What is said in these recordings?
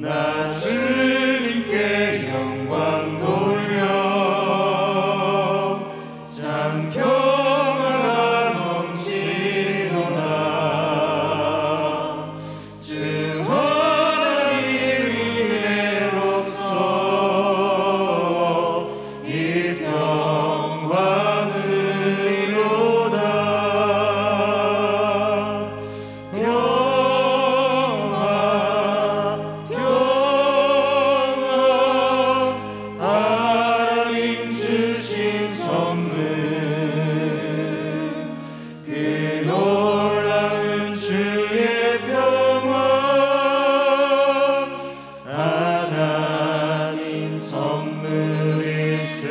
나 주님께 영광 돌려 참 평화가 넘치도다. 주 하나님 은혜로서 이 평화를 이루다. 하나님 주신 선물 그 놀라운 주의 평화 하나님 선물일세.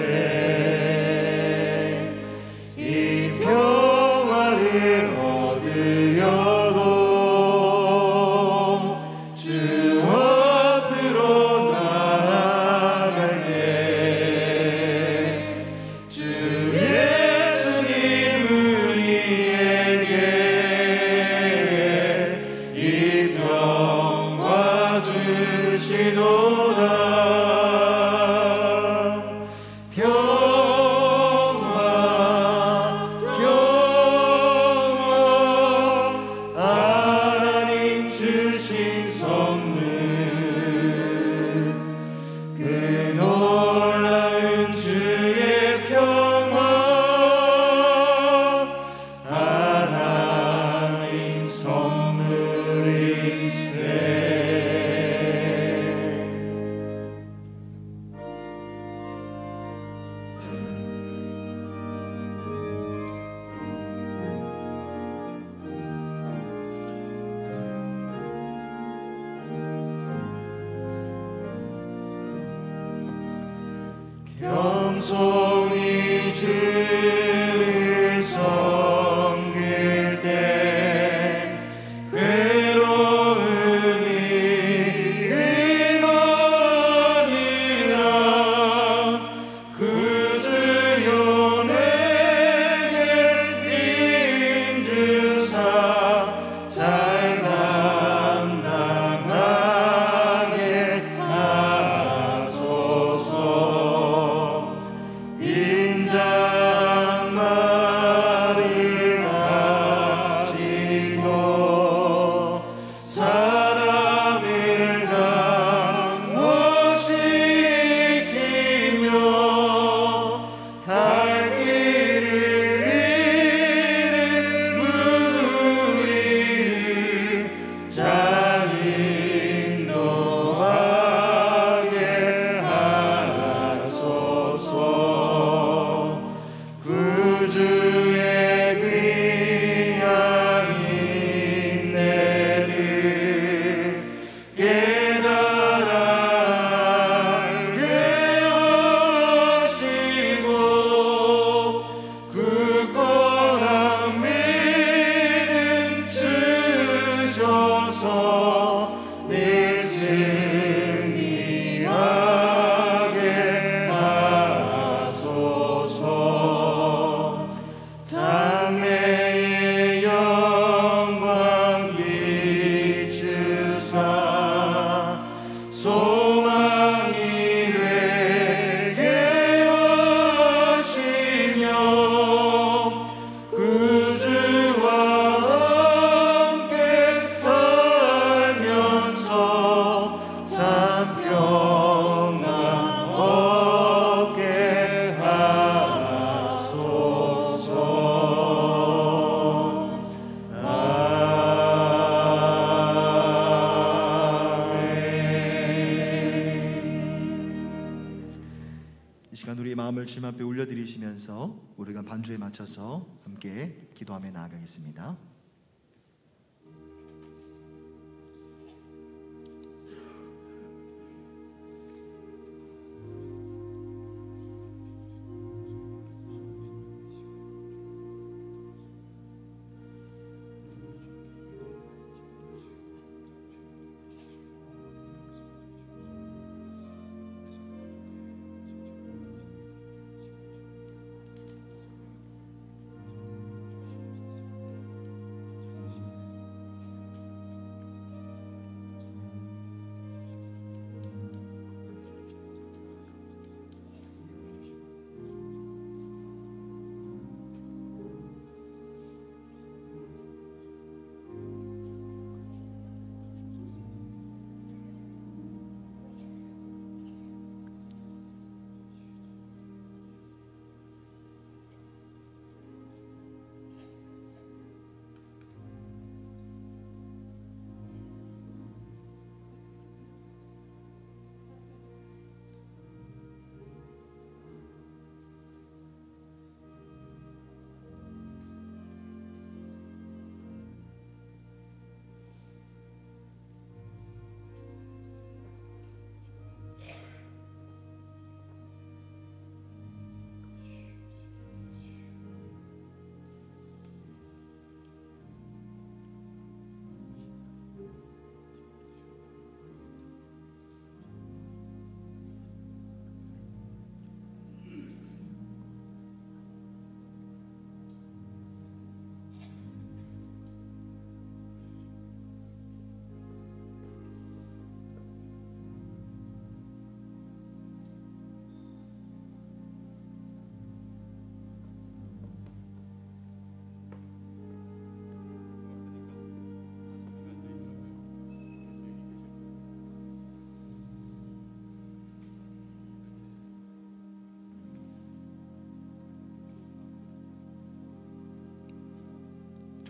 이 평화를 얻으려고 주 앞으로 나아갈 때 주 예수님 우리에게 이 평화 주시도다. 하나님 주신 선물 그 놀라운 주의 평화 하나님 선물일세. 겸손히 주를 섬길 때 괴로운 일이 아니라 그 주여 내게 힘주사 잘 감당하게 하소서. 인자말을 가지고 사람을 강모시키며 갈 길을 잃은 무리를 잘 인도하게 하소서. 구주의 귀한 인내를 깨달아 알게 하시고 굳건한 믿음 주셔서 늘 승리하게 하소서. 장래의 영광 비추사 소망이 되게 하시며 구주와 함께 살면서 참 평안 얻게 하소서. 이 시간 우리 마음을 주님 앞에 올려드리시면서 우리가 반주에 맞춰서 함께 기도하며 나아가겠습니다.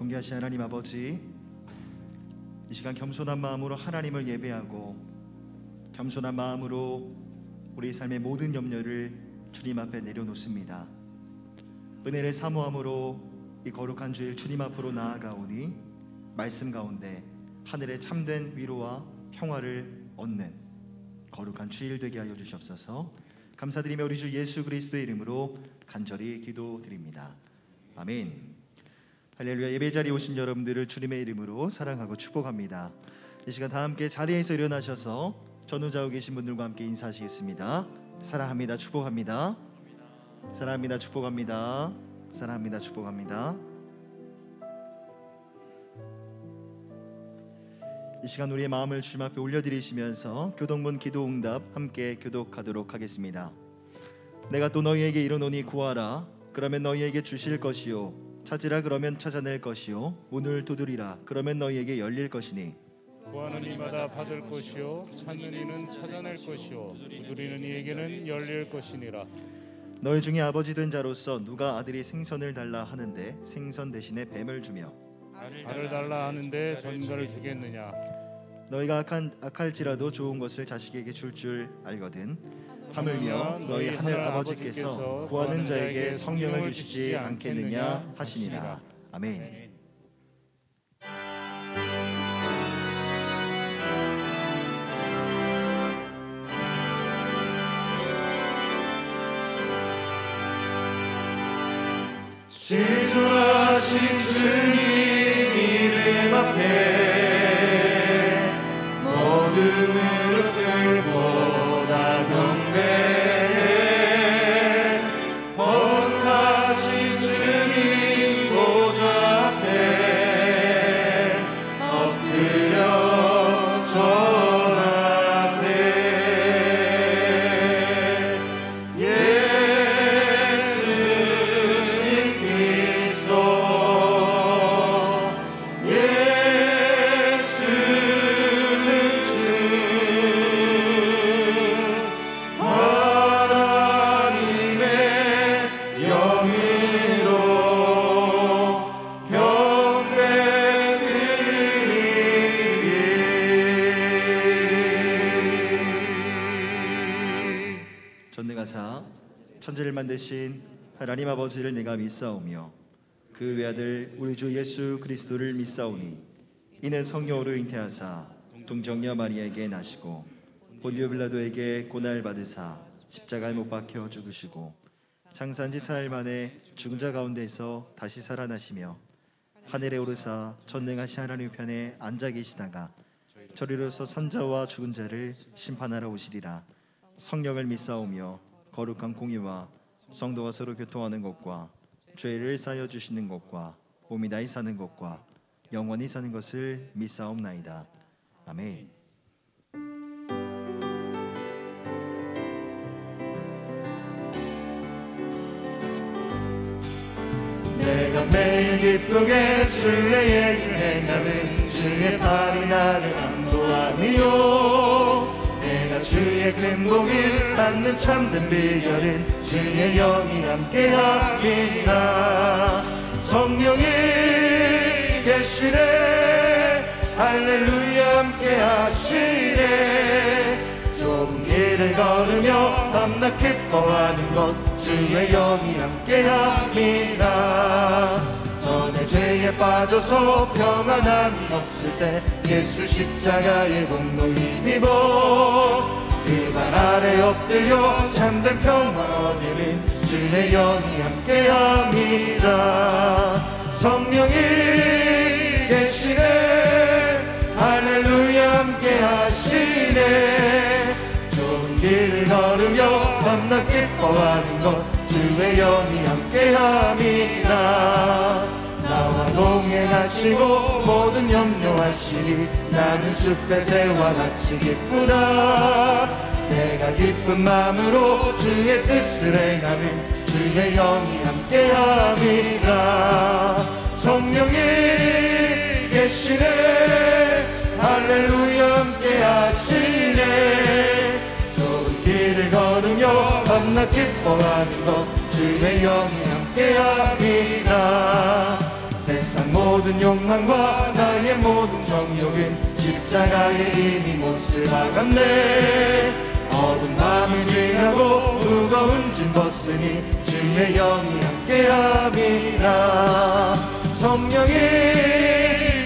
존귀하신 하나님 아버지, 이 시간 겸손한 마음으로 하나님을 예배하고 겸손한 마음으로 우리 삶의 모든 염려를 주님 앞에 내려놓습니다. 은혜를 사모함으로 이 거룩한 주일 주님 앞으로 나아가오니 말씀 가운데 하늘의 참된 위로와 평화를 얻는 거룩한 주일 되게 하여 주시옵소서. 감사드리며 우리 주 예수 그리스도의 이름으로 간절히 기도드립니다. 아멘. 할렐루야. 예배 자리에 오신 여러분들을 주님의 이름으로 사랑하고 축복합니다. 이 시간 다 함께 자리에서 일어나셔서 전후좌우 계신 분들과 함께 인사하시겠습니다. 사랑합니다. 축복합니다. 사랑합니다. 축복합니다. 사랑합니다. 축복합니다. 이 시간 우리의 마음을 주님 앞에 올려드리시면서 교동문 기도응답 함께 교독하도록 하겠습니다. 내가 또 너희에게 이르노니 구하라 그러면 너희에게 주실 것이요 찾으라 그러면 찾아낼 것이요 문을 두드리라 그러면 너희에게 열릴 것이니 구하는 이마다 받을 것이요 찾는 이는 찾아낼 것이요 두드리는 이에게는 열릴 것이니라. 너희 중에 아버지 된 자로서 누가 아들이 생선을 달라 하는데 생선 대신에 뱀을 주며 알을 달라 하는데 전갈을 주겠느냐. 너희가 악할지라도 좋은 것을 자식에게 줄 알거든. 하물며 너희 하늘 아버지께서 구하는 자에게 성령을 주시지 않겠느냐 하시니라. 아멘. 지존하신 주님 이름 앞에 모든 무릎들보다 경배해 거룩하신 주님 보좌 앞에 엎드려 전하세. 전능하사 천지를 만드신 하나님 아버지를 내가 믿사오며 그 외아들 우리 주 예수 그리스도를 믿사오니 이는 성령으로 잉태하사 동정녀 마리아에게 나시고 본디오 빌라도에게 고난을 받으사 십자가에 못 박혀 죽으시고 장사한 지 사흘 만에 죽은 자 가운데서 다시 살아나시며 하늘에 오르사 전능하신 하나님 편에 앉아 계시다가 저리로서 산자와 죽은 자를 심판하러 오시리라. 성령을 믿사오며 거룩한 공의와 성도가 서로 교통하는 것과 죄를 사하여 주시는 것과 몸이 나이 사는 것과 영원히 사는 것을 믿사옵나이다. 아멘. 내가 매일 기쁘게 주의 얘기를 행하는 주의 팔이 나를 안도하니요. 내가 주의 큰 복을 받는 참된 비결은 주의 영이 함께함이라. 성령이 계시네 할렐루야 함께하시네. 좁은 길을 걸으며 밤낮 기뻐하는 것 주의 영이 함께함이라. 전에 죄에 빠져서 평안함이 없을 때 예수 십자가의 공로 힘입어 그 발 아래 엎드려 참된 평화 얻으는 주의 영이 함께함이라. 성령이 계시네 할렐루야 함께하시네. 좋은 길을 걸으며 밤낮 기뻐하는 것 주의 영이 함께함이라. 나와 동행하시고 모든 염려하시니 나는 숲의 새와 같이 기쁘다. 내가 기쁜 마음으로 주의 뜻을 행하는 주의 영이 함께함이라. 성령이 계시네 할렐루야 함께하시네. 좋은 길을 걸으며 밤낮 기뻐하는 것 주의 영이 함께함이라. 세상 모든 욕망과 나의 모든 정욕은 십자가에 이미 못을 박았네. 어두운 밤을 지나고 무거운 짐 벗으니 주의 영이 함께함이라. 성령이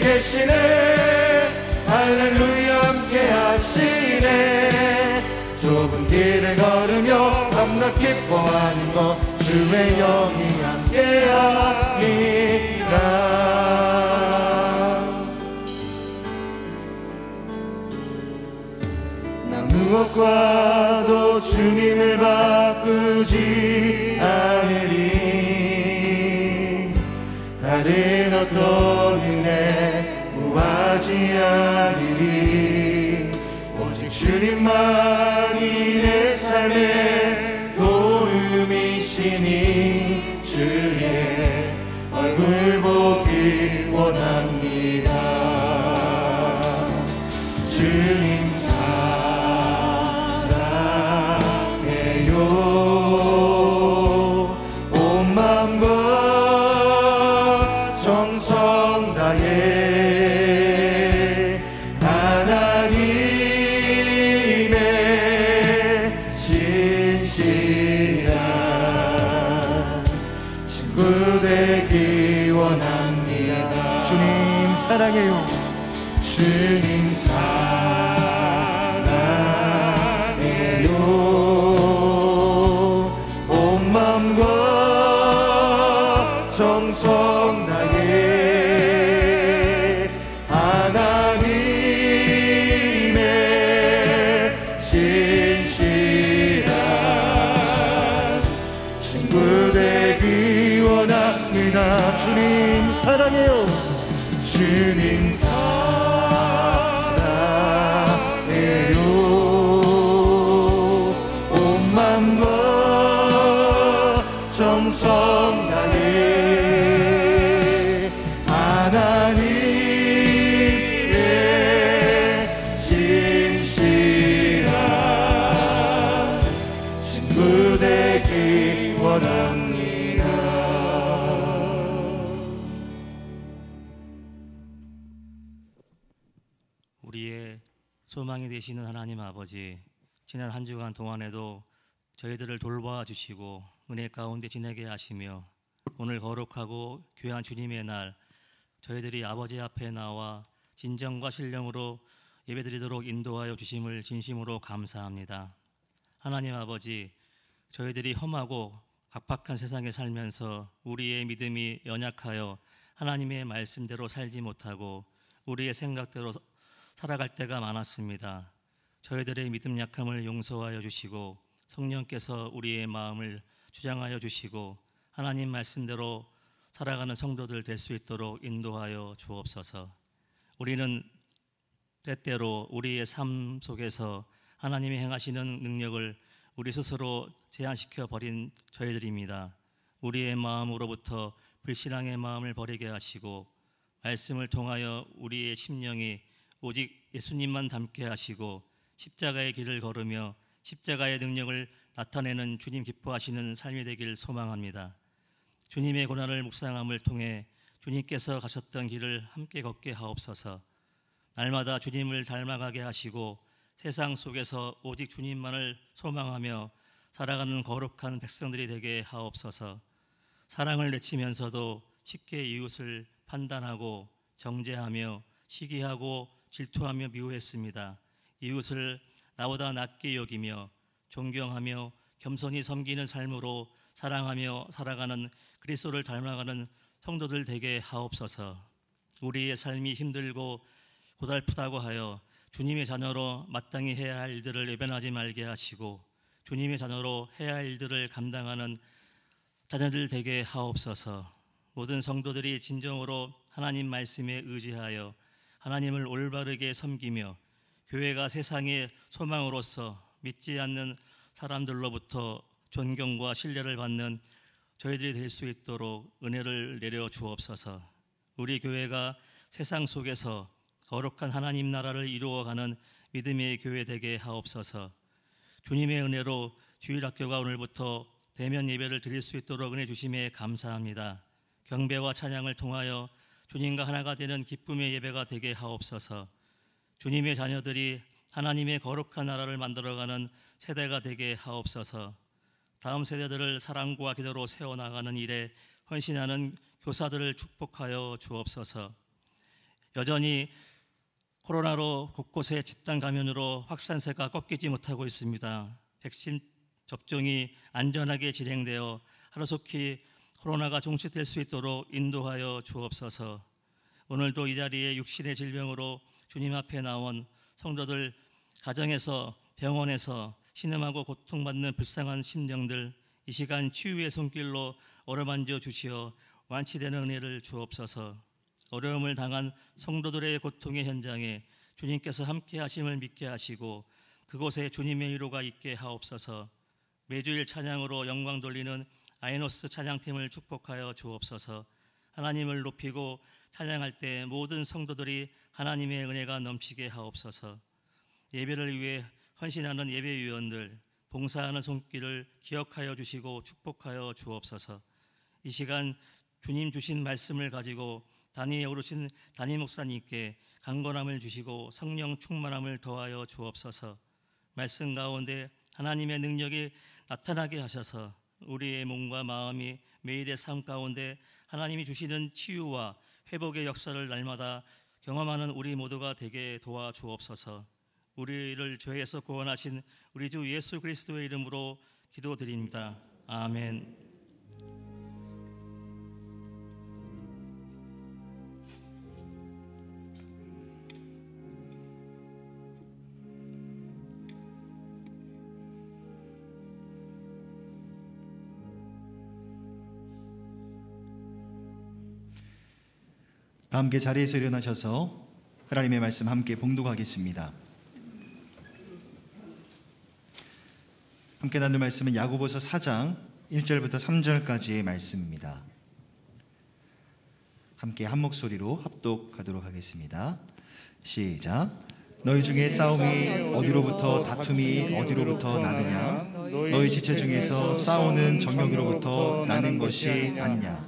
계시네. 할렐루야 함께하시네. 좁은 길을 걸으며 밤낮 기뻐하는 것 주의 영이 함께하리라. 난 무엇과도 주님을 바꾸지 않으리. 다른 어떤 은혜 구하지 않으리. 오직 주님만이 내 삶의 도움이시니 주의 얼굴 보기 원합니다. 주님 사랑해요. 온 마음과 정성 다해 하나님의 신실한 친구 되기 원합니다. 주님 사랑해요. 주님 사랑해요. 온 마음과 정성 다해 하나님의 신실한 친구 되기 원합니다. 주님 사랑해요. 주님 사랑해요. 온 마음과 정성 다해 하나님의 진실한 친구 되기 원합니다. 우리의 소망이 되시는 하나님 아버지, 지난 한 주간 동안에도 저희들을 돌봐 주시고 은혜 가운데 지내게 하시며 오늘 거룩하고 귀한 주님의 날 저희들이 아버지 앞에 나와 진정과 신령으로 예배드리도록 인도하여 주심을 진심으로 감사합니다. 하나님 아버지, 저희들이 험하고 각박한 세상에 살면서 우리의 믿음이 연약하여 하나님의 말씀대로 살지 못하고 우리의 생각대로 살아갈 때가 많았습니다. 저희들의 믿음 약함을 용서하여 주시고 성령께서 우리의 마음을 주장하여 주시고 하나님 말씀대로 살아가는 성도들 될 수 있도록 인도하여 주옵소서. 우리는 때때로 우리의 삶 속에서 하나님이 행하시는 능력을 우리 스스로 제한시켜 버린 저희들입니다. 우리의 마음으로부터 불신앙의 마음을 버리게 하시고 말씀을 통하여 우리의 심령이 오직 예수님만 닮게 하시고 십자가의 길을 걸으며 십자가의 능력을 나타내는 주님 기뻐하시는 삶이 되길 소망합니다. 주님의 고난을 묵상함을 통해 주님께서 가셨던 길을 함께 걷게 하옵소서. 날마다 주님을 닮아가게 하시고 세상 속에서 오직 주님만을 소망하며 살아가는 거룩한 백성들이 되게 하옵소서. 사랑을 내치면서도 쉽게 이웃을 판단하고 정죄하며 시기하고 질투하며 미워했습니다. 이웃을 나보다 낮게 여기며 존경하며 겸손히 섬기는 삶으로 사랑하며 살아가는 그리스도를 닮아가는 성도들 되게 하옵소서. 우리의 삶이 힘들고 고달프다고 하여 주님의 자녀로 마땅히 해야 할 일들을 외면하지 말게 하시고 주님의 자녀로 해야 할 일들을 감당하는 자녀들 되게 하옵소서. 모든 성도들이 진정으로 하나님 말씀에 의지하여 하나님을 올바르게 섬기며 교회가 세상의 소망으로서 믿지 않는 사람들로부터 존경과 신뢰를 받는 저희들이 될 수 있도록 은혜를 내려 주옵소서. 우리 교회가 세상 속에서 거룩한 하나님 나라를 이루어가는 믿음의 교회 되게 하옵소서. 주님의 은혜로 주일학교가 오늘부터 대면 예배를 드릴 수 있도록 은혜 주심에 감사합니다. 경배와 찬양을 통하여 주님과 하나가 되는 기쁨의 예배가 되게 하옵소서. 주님의 자녀들이 하나님의 거룩한 나라를 만들어가는 세대가 되게 하옵소서. 다음 세대들을 사랑과 기도로 세워나가는 일에 헌신하는 교사들을 축복하여 주옵소서. 여전히 코로나로 곳곳에 집단 감염으로 확산세가 꺾이지 못하고 있습니다. 백신 접종이 안전하게 진행되어 하루속히 코로나가 종식될 수 있도록 인도하여 주옵소서. 오늘도 이 자리에 육신의 질병으로 주님 앞에 나온 성도들, 가정에서 병원에서 신음하고 고통받는 불쌍한 심령들, 이 시간 치유의 손길로 어루만져 주시어 완치되는 은혜를 주옵소서. 어려움을 당한 성도들의 고통의 현장에 주님께서 함께 하심을 믿게 하시고 그곳에 주님의 위로가 있게 하옵소서. 매주일 찬양으로 영광 돌리는 아이노스 찬양팀을 축복하여 주옵소서. 하나님을 높이고 찬양할 때 모든 성도들이 하나님의 은혜가 넘치게 하옵소서. 예배를 위해 헌신하는 예배위원들, 봉사하는 손길을 기억하여 주시고 축복하여 주옵소서. 이 시간 주님 주신 말씀을 가지고 단위에 오르신 담임 목사님께 강건함을 주시고 성령 충만함을 더하여 주옵소서. 말씀 가운데 하나님의 능력이 나타나게 하셔서 우리의 몸과 마음이 매일의 삶 가운데 하나님이 주시는 치유와 회복의 역사를 날마다 경험하는 우리 모두가 되게 도와주옵소서. 우리를 죄에서 구원하신 우리 주 예수 그리스도의 이름으로 기도드립니다. 아멘. 다 함께 자리에서 일어나셔서 하나님의 말씀 함께 봉독하겠습니다. 함께 나눌 말씀은 야고보서 4장 1절부터 3절까지의 말씀입니다. 함께 한 목소리로 합독하도록 하겠습니다. 시작. 너희 중에 싸움이 어디로부터, 다툼이 어디로부터 나느냐? 너희 지체 중에서 싸우는 정욕으로부터 나는 것이 아니냐?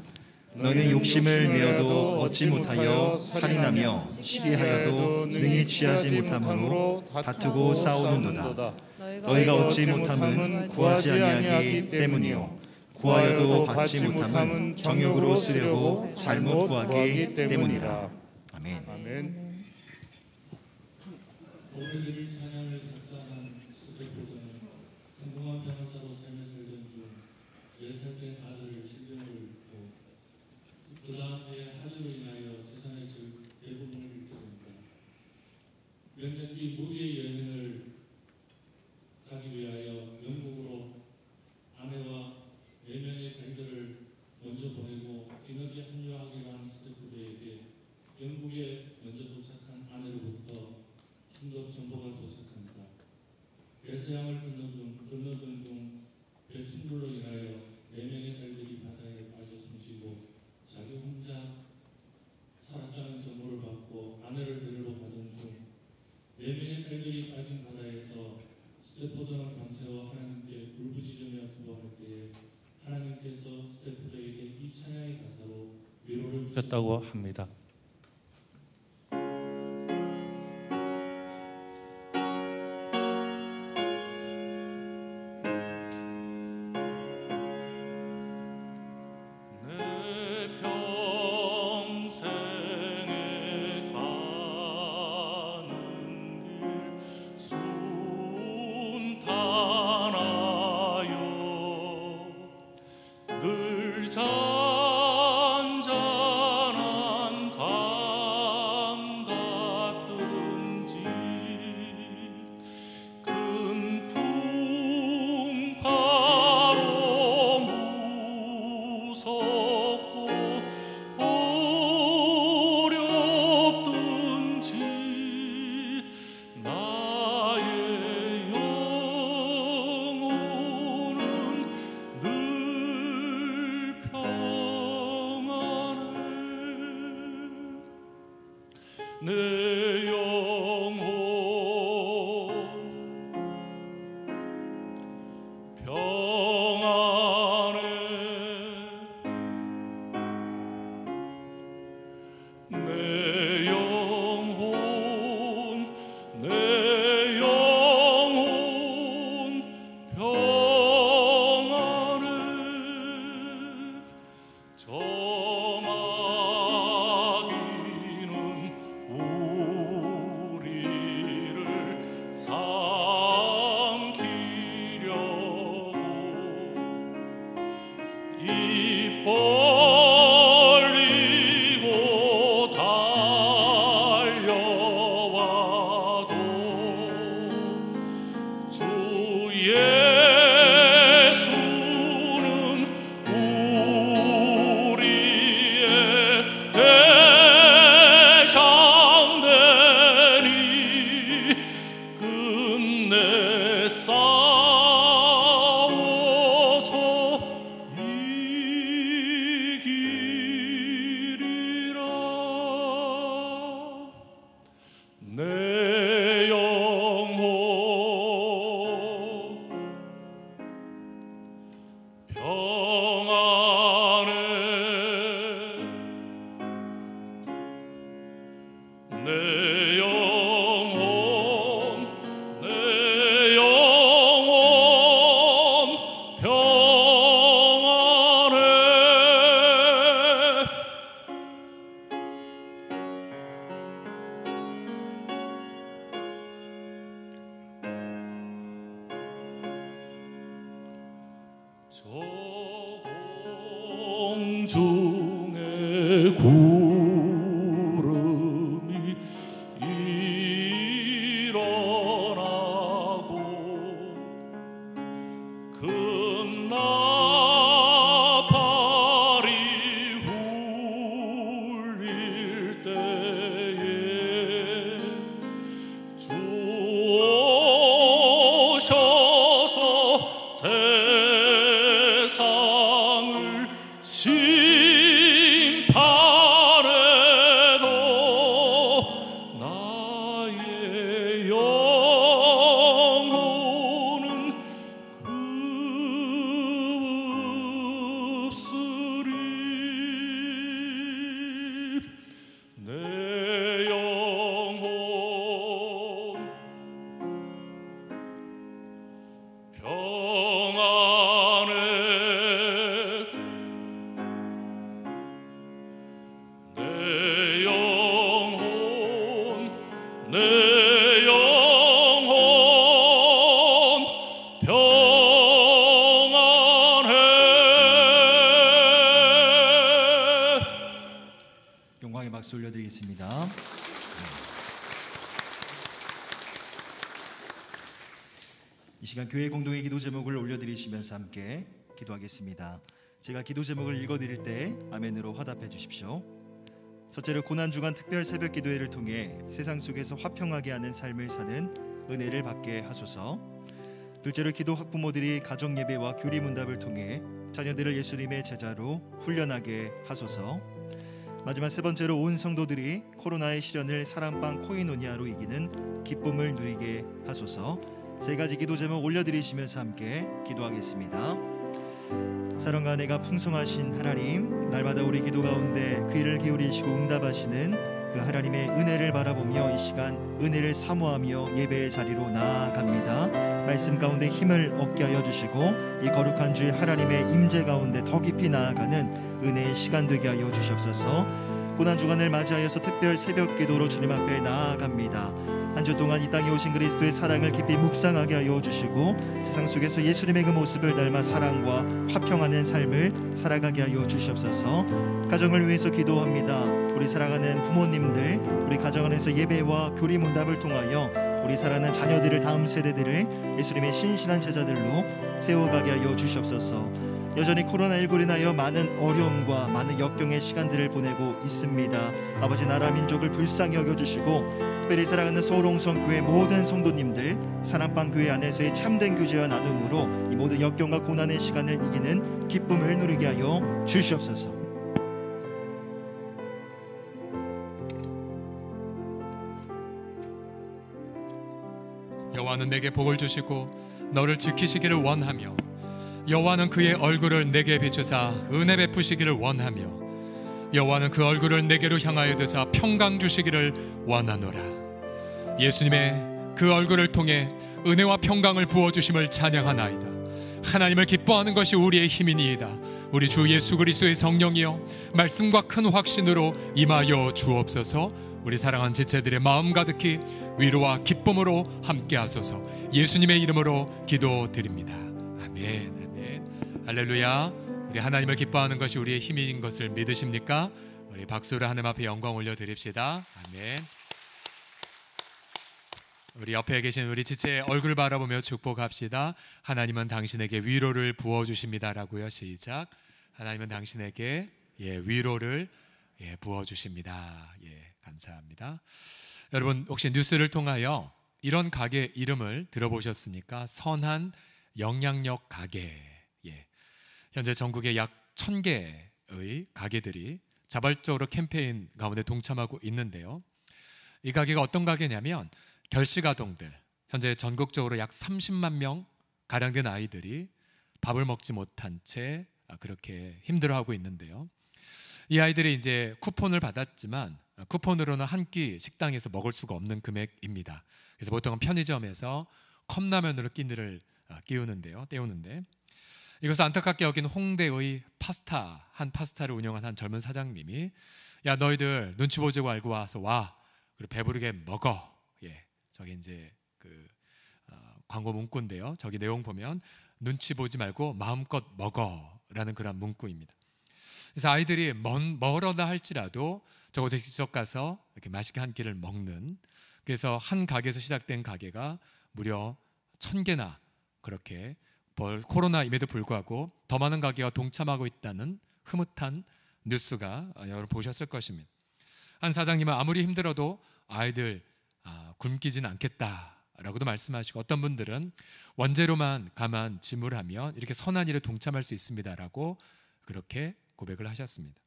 너희는 욕심을 내어도 얻지 못하여 살인하며 시기하여도 능히 취하지 못함으로 다투고 싸우는도다. 너희가 얻지 못함은 구하지 아니하기 때문이요 구하여도 받지 못함은 정욕으로 쓰려고 잘못 구하기 때문이라. 아멘. 오늘을 찬양을 작사한 스테포드는 성공한 변호사로 삶을 살던 중 10살 된 아들을 질병을 잃고 그 다음 해에 하주로 인하여 재산의 대부분을 잃게 됩니다. 몇 년 뒤 무리의 여행을 가기 위하여 영국으로 아내와 4명의 딸들을 먼저 보내고 뒤늦게 합류하기로 한 스테포드에게 영국에 먼저 도착한 아내로부터 긴급 정보가 도착합니다. 대서양을 건너던 중 배 충돌로 인하여 4명의 딸들이 바다에 빠져 숨지고 자기 혼자 살았다는 정보를 받고 아내를 데리러 가던 중 4명의 딸들이 빠진 바다에서 스테포드는 밤새워 하나님께 울부짖으며 기도할 때에 하나님께서 스테포드에게 이 찬양의 가사로 위로를 주셨다고 합니다. 잔잔한 공중의 구름이 일어나고 큰 나팔이 울릴 때에 주 오셔서 세상을 심판해도 나의 영혼은 급쓰리. 내 영혼 평안해. 내 영혼 평안해. 영광의 박수 올려드리겠습니다. 이 시간 교회 공동의 기도 제목을 올려드리시면서 함께 기도하겠습니다. 제가 기도 제목을 읽어드릴 때 아멘으로 화답해 주십시오. 첫째로 고난주간 특별 새벽 기도회를 통해 세상 속에서 화평하게 하는 삶을 사는 은혜를 받게 하소서. 둘째로 기도 학부모들이 가정 예배와 교리 문답을 통해 자녀들을 예수님의 제자로 훈련하게 하소서. 마지막 세 번째로 온 성도들이 코로나의 시련을 사랑방 코이노니아로 이기는 기쁨을 누리게 하소서. 세 가지 기도 제목 올려드리시면서 함께 기도하겠습니다. 사랑과 은혜가 풍성하신 하나님, 날마다 우리 기도 가운데 귀를 기울이시고 응답하시는 그 하나님의 은혜를 바라보며 이 시간 은혜를 사모하며 예배의 자리로 나아갑니다. 말씀 가운데 힘을 얻게 하여 주시고 이 거룩한 주의 하나님의 임재 가운데 더 깊이 나아가는 은혜의 시간 되게 하여 주시옵소서. 고난주간을 맞이하여서 특별 새벽 기도로 주님 앞에 나아갑니다. 한 주 동안 이 땅에 오신 그리스도의 사랑을 깊이 묵상하게 하여 주시고 세상 속에서 예수님의 그 모습을 닮아 사랑과 화평하는 삶을 살아가게 하여 주시옵소서. 가정을 위해서 기도합니다. 우리 사랑하는 부모님들, 우리 가정 안에서 예배와 교리 문답을 통하여 우리 사랑하는 자녀들을, 다음 세대들을 예수님의 신실한 제자들로 세워가게 하여 주시옵소서. 여전히 코로나19로 인하여 많은 어려움과 많은 역경의 시간들을 보내고 있습니다. 아버지, 나라 민족을 불쌍히 여겨주시고 특별히 사랑하는 서울홍성교회 모든 성도님들, 사랑방교회 안에서의 참된 교제와 나눔으로 이 모든 역경과 고난의 시간을 이기는 기쁨을 누리게 하여 주시옵소서. 여호와는 내게 복을 주시고 너를 지키시기를 원하며 여호와는 그의 얼굴을 내게 비추사 은혜 베푸시기를 원하며 여호와는 그 얼굴을 내게로 향하여 드사 평강 주시기를 원하노라. 예수님의 그 얼굴을 통해 은혜와 평강을 부어주심을 찬양하나이다. 하나님을 기뻐하는 것이 우리의 힘이니이다. 우리 주 예수 그리스도의 성령이여 말씀과 큰 확신으로 임하여 주옵소서. 우리 사랑하는 지체들의 마음 가득히 위로와 기쁨으로 함께 하소서. 예수님의 이름으로 기도드립니다. 아멘. 할렐루야. 우리 하나님을 기뻐하는 것이 우리의 힘인 것을 믿으십니까? 우리 박수로 하나님 앞에 영광 올려드립시다. 아멘. 우리 옆에 계신 우리 지체의 얼굴 바라보며 축복합시다. 하나님은 당신에게 위로를 부어주십니다라고요. 시작. 하나님은 당신에게 위로를 부어주십니다. 감사합니다. 여러분 혹시 뉴스를 통하여 이런 가게 이름을 들어보셨습니까? 선한 영향력 가게. 현재 전국에 약 1000개의 가게들이 자발적으로 캠페인 가운데 동참하고 있는데요. 이 가게가 어떤 가게냐면 결식아동들, 현재 전국적으로 약 30만 명 가량 된 아이들이 밥을 먹지 못한 채 그렇게 힘들어하고 있는데요. 이 아이들이 이제 쿠폰을 받았지만 쿠폰으로는 한 끼 식당에서 먹을 수가 없는 금액입니다. 그래서 보통은 편의점에서 컵라면으로 끼니를 때우는데 이것을 안타깝게 여긴 홍대의 파스타를 운영한 한 젊은 사장님이 야 너희들 눈치 보지 말고 와 그리고 배부르게 먹어. 저기 이제 광고 문구인데요. 저기 내용 보면 눈치 보지 말고 마음껏 먹어라는 그런 문구입니다. 그래서 아이들이 멀어다 할지라도 적어도 직접 가서 이렇게 맛있게 한 끼를 먹는, 그래서 한 가게에서 시작된 가게가 무려 1000개나 그렇게 코로나임에도 불구하고 더 많은 가게가 동참하고 있다는 흐뭇한 뉴스가 여러분 보셨을 것입니다. 한 사장님은 아무리 힘들어도 아이들 굶기진 않겠다라고도 말씀하시고, 어떤 분들은 원재료만 가만 지불하면 이렇게 선한 일에 동참할 수 있습니다라고 그렇게 고백을 하셨습니다.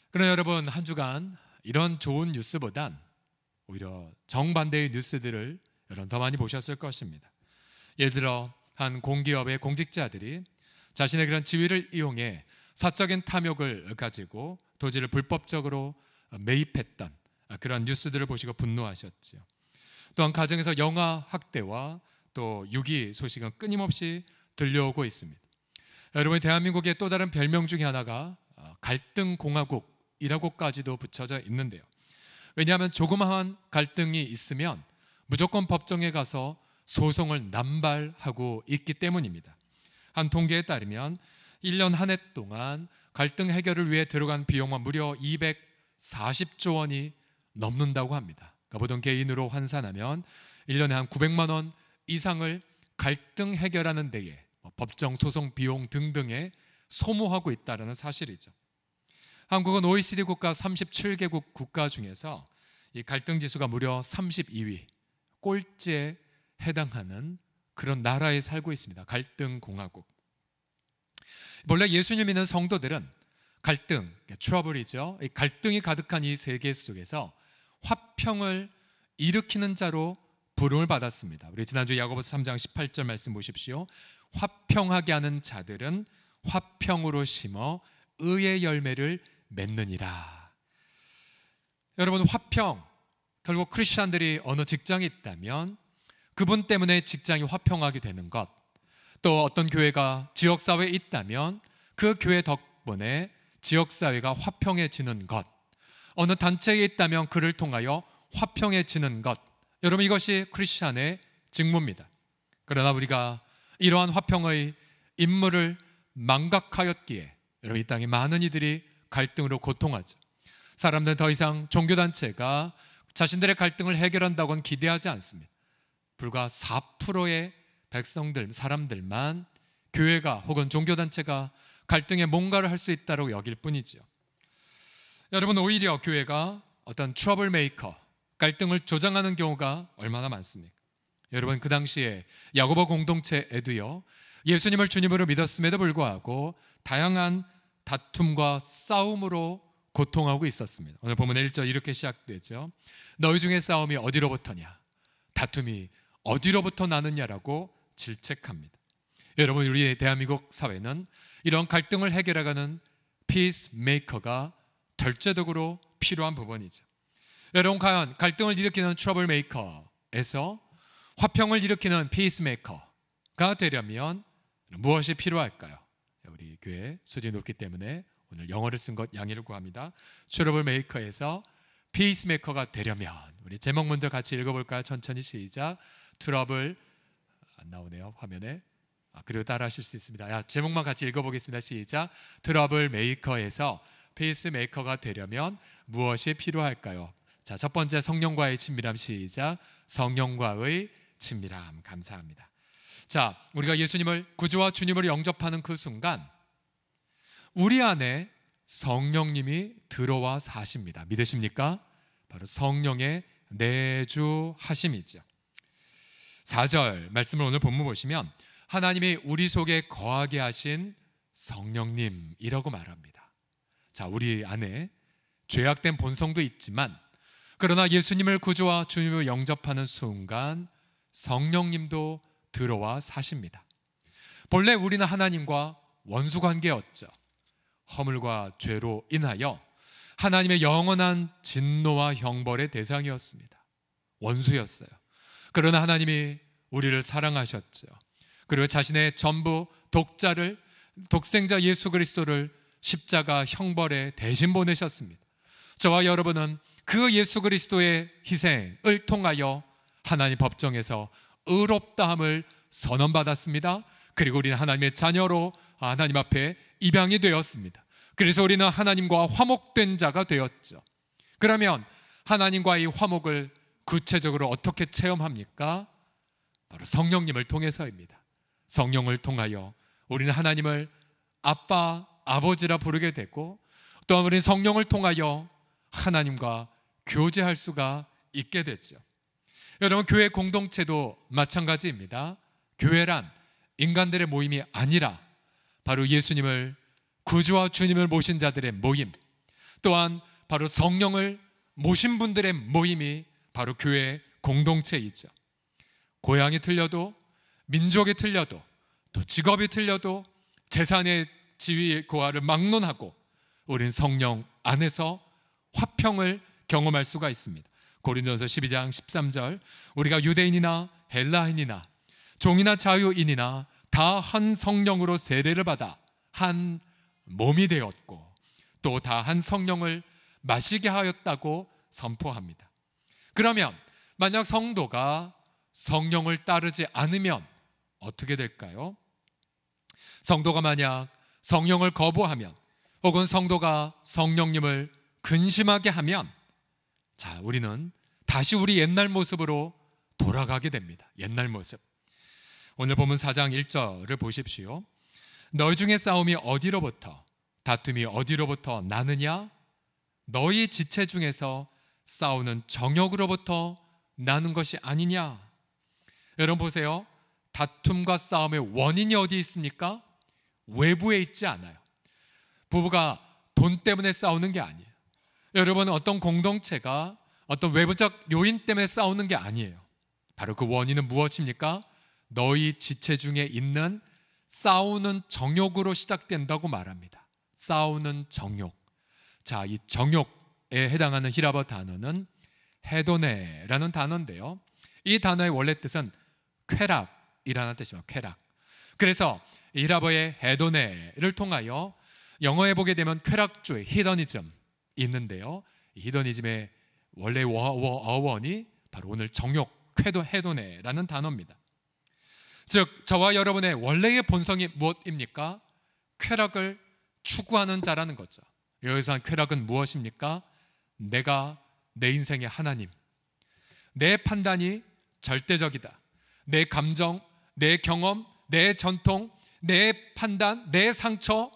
그러나 여러분 한 주간 이런 좋은 뉴스보단 오히려 정반대의 뉴스들을 여러분 더 많이 보셨을 것입니다. 예를 들어 한 공기업의 공직자들이 자신의 그런 지위를 이용해 사적인 탐욕을 가지고 토지를 불법적으로 매입했던 그런 뉴스들을 보시고 분노하셨죠. 또한 가정에서 영아 학대와 또 유기 소식은 끊임없이 들려오고 있습니다. 여러분 대한민국의 또 다른 별명 중에 하나가 갈등공화국이라고까지도 붙여져 있는데요. 왜냐하면 조그마한 갈등이 있으면 무조건 법정에 가서 소송을 남발하고 있기 때문입니다. 한 통계에 따르면 1년 한 해 동안 갈등 해결을 위해 들어간 비용만 무려 240조 원이 넘는다고 합니다. 그러니까 보통 개인으로 환산하면 1년에 한 900만 원 이상을 갈등 해결하는 데에 법정 소송 비용 등등에 소모하고 있다는 사실이죠. 한국은 OECD 국가 37개국 국가 중에서 이 갈등 지수가 무려 32위, 꼴찌에 해당하는 그런 나라에 살고 있습니다. 갈등 공화국. 원래 예수님 믿는 성도들은 갈등, 트러블이죠. 이 갈등이 가득한 이 세계 속에서 화평을 일으키는 자로 부름을 받았습니다. 우리 지난주 야고보서 3장 18절 말씀 보십시오. 화평하게 하는 자들은 화평으로 심어 의의 열매를 맺느니라. 여러분 화평, 결국 크리스찬들이 어느 직장에 있다면 그분 때문에 직장이 화평하게 되는 것, 또 어떤 교회가 지역사회에 있다면 그 교회 덕분에 지역사회가 화평해지는 것, 어느 단체에 있다면 그를 통하여 화평해지는 것, 여러분 이것이 크리스찬의 직무입니다. 그러나 우리가 이러한 화평의 임무를 망각하였기에 여러분 이 땅에 많은 이들이 갈등으로 고통하죠. 사람들은 더 이상 종교단체가 자신들의 갈등을 해결한다고는 기대하지 않습니다. 불과 4%의 사람들만 교회가 혹은 종교단체가 갈등에 뭔가를 할 수 있다고 여길 뿐이죠. 여러분 오히려 교회가 어떤 트러블 메이커, 갈등을 조장하는 경우가 얼마나 많습니까? 여러분 그 당시에 야고보 공동체에도요, 예수님을 주님으로 믿었음에도 불구하고 다양한 다툼과 싸움으로 고통하고 있었습니다. 오늘 본문의 1절 이렇게 시작되죠. 너희 중에 싸움이 어디로부터냐? 다툼이 어디로부터 나느냐라고 질책합니다. 여러분 우리의 대한민국 사회는 이런 갈등을 해결하는 피스메이커가 절제적으로 필요한 부분이죠. 여러분 과연 갈등을 일으키는 트러블 메이커에서 화평을 일으키는 피스메이커가 되려면 무엇이 필요할까요? 우리 교회 수준이 높기 때문에 오늘 영어를 쓴 것 양해를 구합니다. 트러블 메이커에서 피스메이커가 되려면 우리 제목 먼저 같이 읽어볼까요? 천천히 시작. 트러블 안 나오네요 화면에. 그리고 따라하실 수 있습니다. 제목만 같이 읽어보겠습니다. 시작. 트러블 메이커에서 피스메이커가 되려면 무엇이 필요할까요? 자, 첫 번째 성령과의 친밀함 시작. 성령과의 친밀함. 감사합니다. 자, 우리가 예수님을 구주와 주님으로 영접하는 그 순간 우리 안에 성령님이 들어와 사십니다. 믿으십니까? 바로 성령의 내주하심이죠. 4절 말씀을 오늘 본문 보시면 하나님이 우리 속에 거하게 하신 성령님이라고 말합니다. 자, 우리 안에 죄악된 본성도 있지만 그러나 예수님을 구주와 주님을 영접하는 순간 성령님도 들어와 사십니다. 본래 우리는 하나님과 원수관계였죠. 허물과 죄로 인하여 하나님의 영원한 진노와 형벌의 대상이었습니다. 원수였어요. 그러나 하나님이 우리를 사랑하셨죠. 그리고 자신의 전부 독생자 예수 그리스도를 십자가 형벌에 대신 보내셨습니다. 저와 여러분은 그 예수 그리스도의 희생을 통하여 하나님 법정에서 의롭다함을 선언받았습니다. 그리고 우리는 하나님의 자녀로 하나님 앞에 입양이 되었습니다. 그래서 우리는 하나님과 화목된 자가 되었죠. 그러면 하나님과 이 화목을 구체적으로 어떻게 체험합니까? 바로 성령님을 통해서입니다. 성령을 통하여 우리는 하나님을 아빠, 아버지라 부르게 되고 또한 우리는 성령을 통하여 하나님과 교제할 수가 있게 됐죠. 여러분, 교회 공동체도 마찬가지입니다. 교회란 인간들의 모임이 아니라 바로 예수님을 구주와 주님을 모신 자들의 모임, 또한 바로 성령을 모신 분들의 모임이 바로 교회 공동체이죠. 고향이 틀려도, 민족이 틀려도, 또 직업이 틀려도, 재산의 지위 고하를 막론하고 우린 성령 안에서 화평을 경험할 수가 있습니다. 고린도전서 12장 13절 우리가 유대인이나 헬라인이나 종이나 자유인이나 다 한 성령으로 세례를 받아 한 몸이 되었고 또 다 한 성령을 마시게 하였다고 선포합니다. 그러면 만약 성도가 성령을 따르지 않으면 어떻게 될까요? 성도가 만약 성령을 거부하면 혹은 성도가 성령님을 근심하게 하면 자, 우리는 다시 우리 옛날 모습으로 돌아가게 됩니다. 옛날 모습. 오늘 본문 4장 1절을 보십시오. 너희 중에 싸움이 어디로부터, 다툼이 어디로부터 나느냐? 너희 지체 중에서 싸우는 정욕으로부터 나는 것이 아니냐? 여러분 보세요. 다툼과 싸움의 원인이 어디 있습니까? 외부에 있지 않아요. 부부가 돈 때문에 싸우는 게 아니에요. 여러분, 어떤 공동체가 어떤 외부적 요인 때문에 싸우는 게 아니에요. 바로 그 원인은 무엇입니까? 너희 지체 중에 있는 싸우는 정욕으로 시작된다고 말합니다. 싸우는 정욕. 자, 이 정욕에 해당하는 히라버 단어는 헤도네라는 단어인데요. 이 단어의 원래 뜻은 쾌락이라는 뜻입니다. 쾌락. 그래서 히라버의 헤도네를 통하여 영어에 보게 되면 쾌락주의, 히더니즘 있는데요. 이 히더니즘의 원래 어원이 바로 오늘 정욕, 헤도네라는 단어입니다. 즉 저와 여러분의 원래의 본성이 무엇입니까? 쾌락을 추구하는 자라는 거죠. 여기서 한 쾌락은 무엇입니까? 내가 내 인생의 하나님, 내 판단이 절대적이다. 내 감정, 내 경험, 내 전통, 내 판단, 내 상처,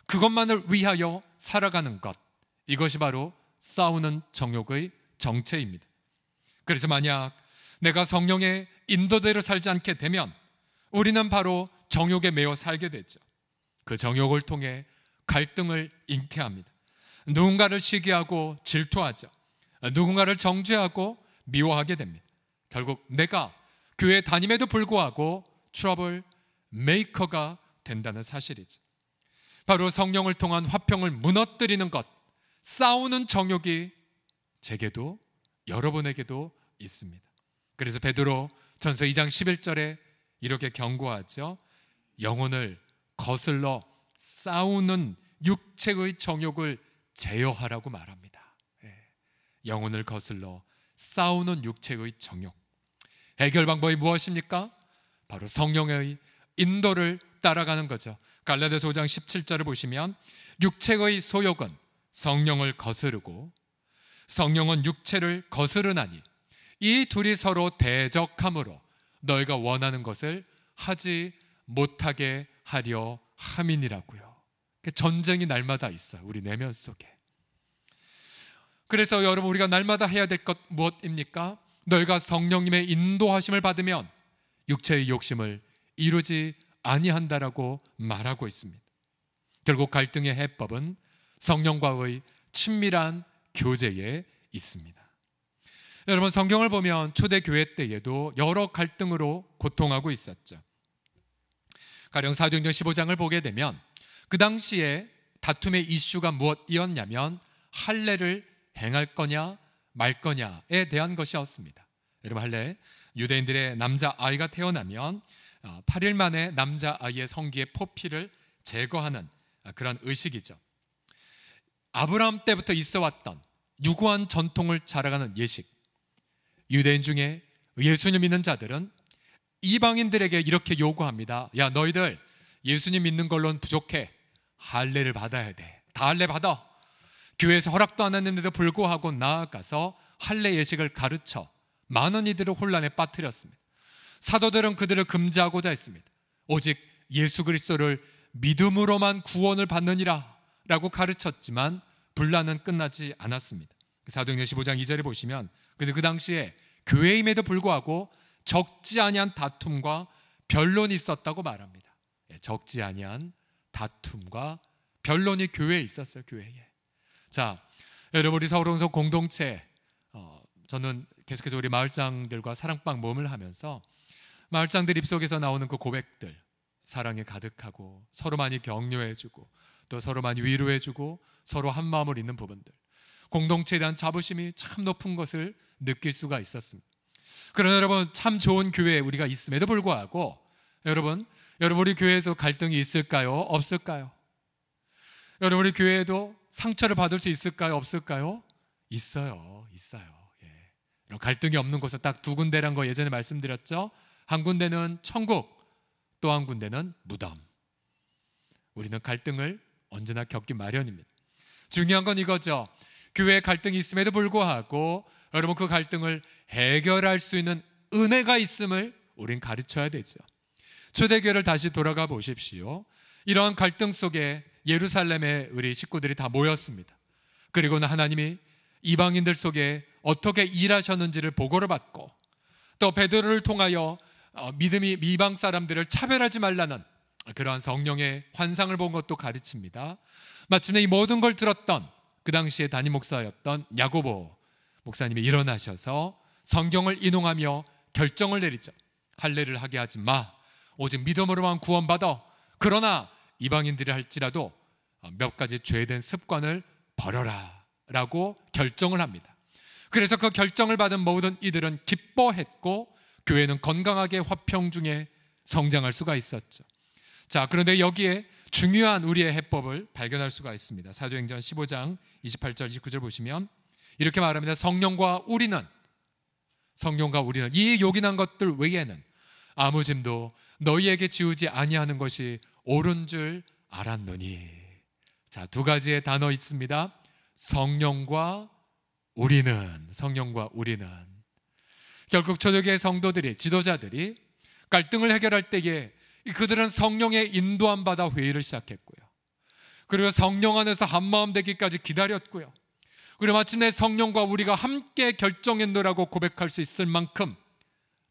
그것만을 위하여 살아가는 것, 이것이 바로 싸우는 정욕의 정체입니다. 그래서 만약 내가 성령의 인도대로 살지 않게 되면 우리는 바로 정욕에 매여 살게 되죠. 그 정욕을 통해 갈등을 잉태합니다. 누군가를 시기하고 질투하죠. 누군가를 정죄하고 미워하게 됩니다. 결국 내가 교회 다님에도 불구하고 트러블 메이커가 된다는 사실이죠. 바로 성령을 통한 화평을 무너뜨리는 것, 싸우는 정욕이 제게도 여러분에게도 있습니다. 그래서 베드로 전서 2장 11절에 이렇게 경고하죠. 영혼을 거슬러 싸우는 육체의 정욕을 제어하라고 말합니다. 영혼을 거슬러 싸우는 육체의 정욕. 해결 방법이 무엇입니까? 바로 성령의 인도를 따라가는 거죠. 갈라디아서 5장 17절을 보시면 육체의 소욕은 성령을 거스르고 성령은 육체를 거스르나니 이 둘이 서로 대적함으로 너희가 원하는 것을 하지 못하게 하려 함이니라고요. 전쟁이 날마다 있어요, 우리 내면 속에. 그래서 여러분, 우리가 날마다 해야 될 것 무엇입니까? 너희가 성령님의 인도하심을 받으면 육체의 욕심을 이루지 아니한다라고 말하고 있습니다. 결국 갈등의 해법은 성령과의 친밀한 교제에 있습니다. 여러분, 성경을 보면 초대교회 때에도 여러 갈등으로 고통하고 있었죠. 가령 사도행전 15장을 보게 되면 그 당시에 다툼의 이슈가 무엇이었냐면 할례를 행할 거냐 말 거냐에 대한 것이었습니다. 여러분, 할례, 유대인들의 남자아이가 태어나면 8일 만에 남자아이의 성기의 포피를 제거하는 그런 의식이죠. 아브라함 때부터 있어왔던 유구한 전통을 자랑하는 예식. 유대인 중에 예수님 믿는 자들은 이방인들에게 이렇게 요구합니다. 야, 너희들 예수님 믿는 걸로는 부족해. 할례를 받아야 돼. 다 할례 받아. 교회에서 허락도 안 했는데도 불구하고 나아가서 할례 예식을 가르쳐 많은 이들을 혼란에 빠뜨렸습니다. 사도들은 그들을 금지하고자 했습니다. 오직 예수 그리스도를 믿음으로만 구원을 받느니라 라고 가르쳤지만 분란은 끝나지 않았습니다. 사도행전 15장 2절에 보시면 그 당시에 교회임에도 불구하고 적지 아니한 다툼과 변론이 있었다고 말합니다. 적지 아니한 다툼과 변론이 교회에 있었어요. 교회에. 자, 여러분, 우리 서울원서 공동체, 저는 계속해서 우리 마을장들과 사랑방 모임을 하면서 마을장들 입속에서 나오는 그 고백들, 사랑에 가득하고 서로 많이 격려해주고 또 서로 많이 위로해주고 서로 한 마음을 잇는 부분들, 공동체에 대한 자부심이 참 높은 것을 느낄 수가 있었습니다. 그러나 여러분, 참 좋은 교회에 우리가 있음에도 불구하고 여러분 우리 교회에서 갈등이 있을까요? 없을까요? 여러분, 우리 교회에도 상처를 받을 수 있을까요? 없을까요? 있어요. 예. 이런 갈등이 없는 곳은 딱 두 군데란 거 예전에 말씀드렸죠. 한 군데는 천국, 또 한 군데는 무덤. 우리는 갈등을 언제나 겪기 마련입니다. 중요한 건 이거죠. 교회에 갈등이 있음에도 불구하고 여러분, 그 갈등을 해결할 수 있는 은혜가 있음을 우린 가르쳐야 되죠. 초대교회를 다시 돌아가 보십시오. 이러한 갈등 속에 예루살렘에 우리 식구들이 다 모였습니다. 그리고는 하나님이 이방인들 속에 어떻게 일하셨는지를 보고를 받고 또 베드로를 통하여 믿음이 이방 사람들을 차별하지 말라는 그러한 성령의 환상을 본 것도 가르칩니다. 마침내 이 모든 걸 들었던 그 당시에 담임 목사였던 야고보 목사님이 일어나셔서 성경을 인용하며 결정을 내리죠. 할례를 하게 하지 마. 오직 믿음으로만 구원받아. 그러나 이방인들이 할지라도 몇 가지 죄된 습관을 버려라 라고 결정을 합니다. 그래서 그 결정을 받은 모든 이들은 기뻐했고 교회는 건강하게 화평 중에 성장할 수가 있었죠. 자, 그런데 여기에 중요한 우리의 해법을 발견할 수가 있습니다. 사도행전 15장 28절 29절 보시면 이렇게 말합니다. 성령과 우리는 이 요긴한 것들 외에는 아무 짐도 너희에게 지우지 아니하는 것이 옳은 줄 알았노니. 자, 두 가지의 단어 있습니다. 성령과 우리는. 결국 초대교회 성도들이, 지도자들이 갈등을 해결할 때에 그들은 성령의 인도함 받아 회의를 시작했고요. 그리고 성령 안에서 한마음 되기까지 기다렸고요. 그리고 마침내 성령과 우리가 함께 결정했노라고 고백할 수 있을 만큼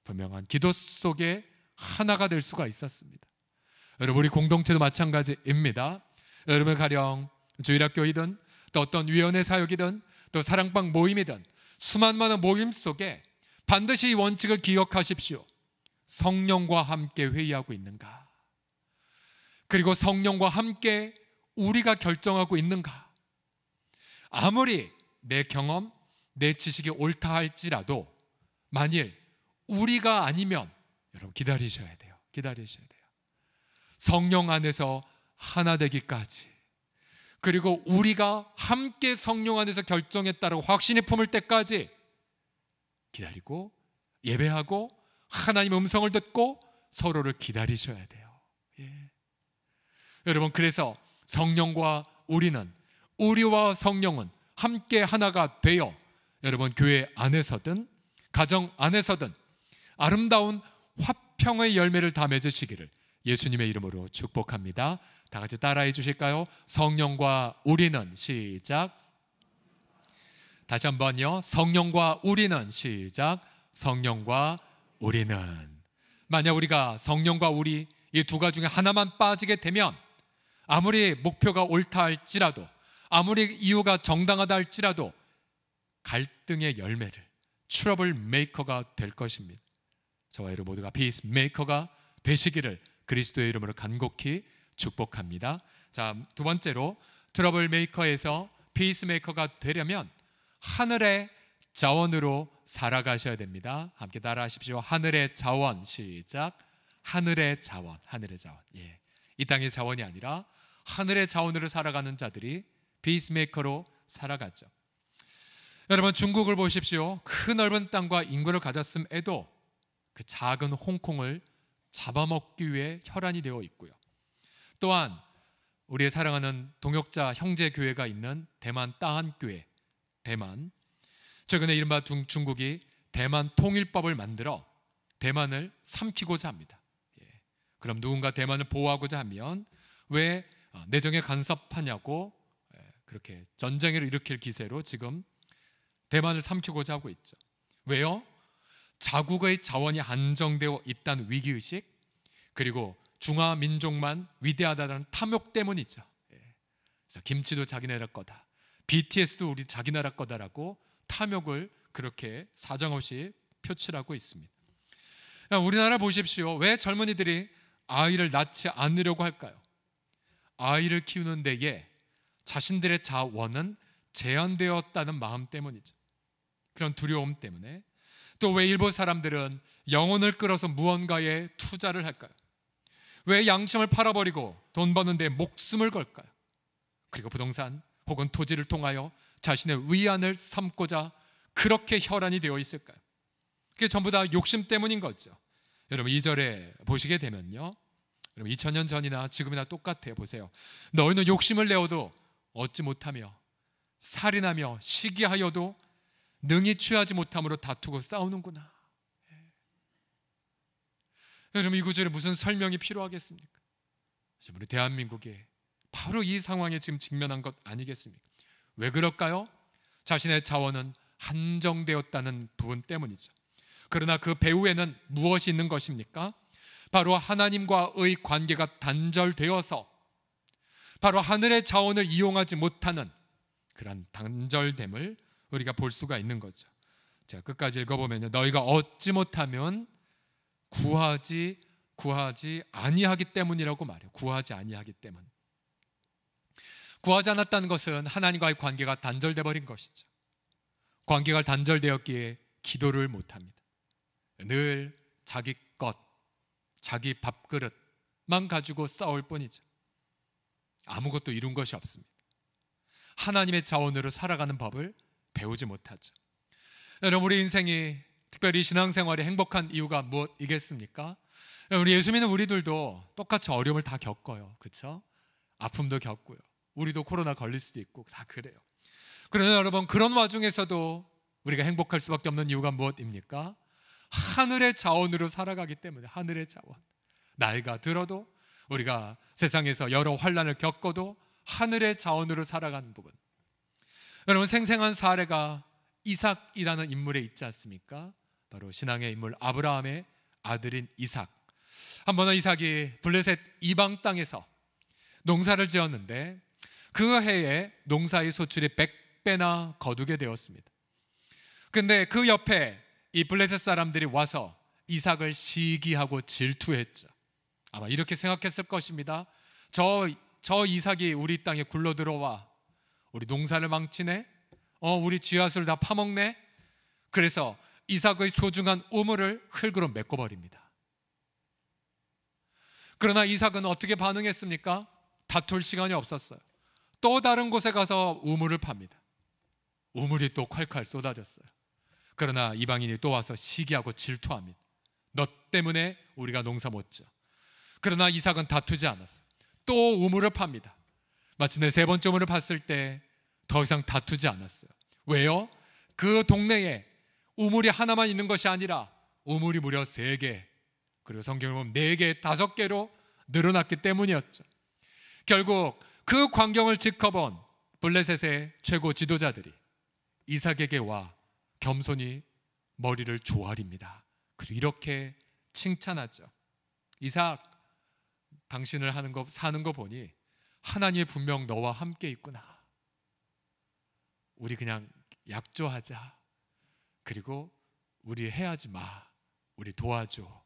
분명한 기도 속에 하나가 될 수가 있었습니다. 여러분, 우리 공동체도 마찬가지입니다. 여러분, 가령 주일학교이든 또 어떤 위원회 사역이든 또 사랑방 모임이든 수많은 많은 모임 속에 반드시 이 원칙을 기억하십시오. 성령과 함께 회의하고 있는가? 그리고 성령과 함께 우리가 결정하고 있는가? 아무리 내 경험, 내 지식이 옳다 할지라도 만일 우리가 아니면 여러분 기다리셔야 돼요. 성령 안에서 하나 되기까지, 그리고 우리가 함께 성령 안에서 결정했다라고 확신이 품을 때까지 기다리고 예배하고 하나님의 음성을 듣고 서로를 기다리셔야 돼요. 예. 여러분, 그래서 성령과 우리와 성령은 함께 하나가 되어 여러분 교회 안에서든 가정 안에서든 아름다운 화평의 열매를 다 맺으시기를 예수님의 이름으로 축복합니다. 다 같이 따라해 주실까요? 성령과 우리는, 시작. 다시 한번요. 성령과 우리는, 시작. 성령과 우리는. 만약 우리가 성령과 우리 이 두 가지 중에 하나만 빠지게 되면 아무리 목표가 옳다 할지라도, 아무리 이유가 정당하다 할지라도 갈등의 열매를, 트러블 메이커가 될 것입니다. 저와 여러분 모두가 피스 메이커가 되시기를 그리스도의 이름으로 간곡히 축복합니다. 자, 두 번째로 트러블 메이커에서 피스 메이커가 되려면 하늘의 자원으로 살아가셔야 됩니다. 함께 따라하십시오. 하늘의 자원, 시작. 하늘의 자원, 하늘의 자원. 예. 이 땅의 자원이 아니라 하늘의 자원으로 살아가는 자들이 피스메이커로 살아가죠. 여러분 중국을 보십시오. 큰 넓은 땅과 인구를 가졌음에도 그 작은 홍콩을 잡아먹기 위해 혈안이 되어 있고요. 또한 우리의 사랑하는 동역자 형제 교회가 있는 대만 따한교회, 대만, 최근에 이른바 중국이 대만 통일법을 만들어 대만을 삼키고자 합니다. 그럼 누군가 대만을 보호하고자 하면 왜 내정에 간섭하냐고 그렇게 전쟁을 일으킬 기세로 지금 대만을 삼키고자 하고 있죠. 왜요? 자국의 자원이 한정되어 있다는 위기의식, 그리고 중화 민족만 위대하다는 탐욕 때문이죠. 그래서 김치도 자기 나라 거다, BTS도 우리 자기 나라 거다라고 탐욕을 그렇게 사정없이 표출하고 있습니다. 우리나라 보십시오. 왜 젊은이들이 아이를 낳지 않으려고 할까요? 아이를 키우는 데에 자신들의 자원은 제한되었다는 마음 때문이죠. 그런 두려움 때문에. 또 왜 일본 사람들은 영혼을 끌어서 무언가에 투자를 할까요? 왜 양심을 팔아버리고 돈 버는 데 목숨을 걸까요? 그리고 부동산 혹은 토지를 통하여 자신의 위안을 삼고자 그렇게 혈안이 되어 있을까요? 그게 전부 다 욕심 때문인 거죠. 여러분 2절에 보시게 되면요, 여러분 2000년 전이나 지금이나 똑같아요. 보세요. 너희는 욕심을 내어도 얻지 못하며 살인하며 시기하여도 능히 취하지 못함으로 다투고 싸우는구나. 여러분 이 구절에 무슨 설명이 필요하겠습니까? 우리 대한민국이 바로 이 상황에 지금 직면한 것 아니겠습니까? 왜 그럴까요? 자신의 자원은 한정되었다는 부분 때문이죠. 그러나 그 배후에는 무엇이 있는 것입니까? 바로 하나님과의 관계가 단절되어서 바로 하늘의 자원을 이용하지 못하는 그런 단절됨을 우리가 볼 수가 있는 거죠. 제가 끝까지 읽어보면요, 너희가 얻지 못하면 구하지 아니하기 때문이라고 말해요. 구하지 아니하기 때문. 구하지 않았다는 것은 하나님과의 관계가 단절돼 버린 것이죠. 관계가 단절되었기에 기도를 못합니다. 늘 자기 것, 자기 밥그릇만 가지고 싸울 뿐이죠. 아무것도 이룬 것이 없습니다. 하나님의 자원으로 살아가는 법을 배우지 못하죠. 여러분 우리 인생이 특별히 신앙생활이 행복한 이유가 무엇이겠습니까? 우리 예수 믿는 우리들도 똑같이 어려움을 다 겪어요. 그렇죠? 아픔도 겪고요. 우리도 코로나 걸릴 수도 있고 다 그래요. 그러나 여러분 그런 와중에서도 우리가 행복할 수밖에 없는 이유가 무엇입니까? 하늘의 자원으로 살아가기 때문에. 하늘의 자원. 나이가 들어도 우리가 세상에서 여러 환난을 겪어도 하늘의 자원으로 살아가는 부분. 여러분 생생한 사례가 이삭이라는 인물에 있지 않습니까? 바로 신앙의 인물 아브라함의 아들인 이삭. 한 번은 이삭이 블레셋 이방 땅에서 농사를 지었는데 그 해에 농사의 소출이 100배나 거두게 되었습니다. 근데 그 옆에 이 블레셋 사람들이 와서 이삭을 시기하고 질투했죠. 아마 이렇게 생각했을 것입니다. 저 이삭이 우리 땅에 굴러 들어와 우리 농사를 망치네, 우리 지하수를 다 파먹네. 그래서 이삭의 소중한 우물을 흙으로 메꿔버립니다. 그러나 이삭은 어떻게 반응했습니까? 다툴 시간이 없었어요. 또 다른 곳에 가서 우물을 팝니다. 우물이 또 콸콸 쏟아졌어요. 그러나 이방인이 또 와서 시기하고 질투합니다. 너 때문에 우리가 농사 못 지어. 그러나 이삭은 다투지 않았어요. 또 우물을 팝니다. 마침내 세 번째 우물을 팠을 때 더 이상 다투지 않았어요. 왜요? 그 동네에 우물이 하나만 있는 것이 아니라 우물이 무려 3개, 그리고 성경을 보면 4개, 5개로 늘어났기 때문이었죠. 결국 그 광경을 지켜본 블레셋의 최고 지도자들이 이삭에게 와 겸손히 머리를 조아립니다. 그리고 이렇게 칭찬하죠. 이삭, 당신을 사는 거 보니 하나님이 분명 너와 함께 있구나. 우리 그냥 약조하자. 그리고 우리 해하지 마. 우리 도와줘.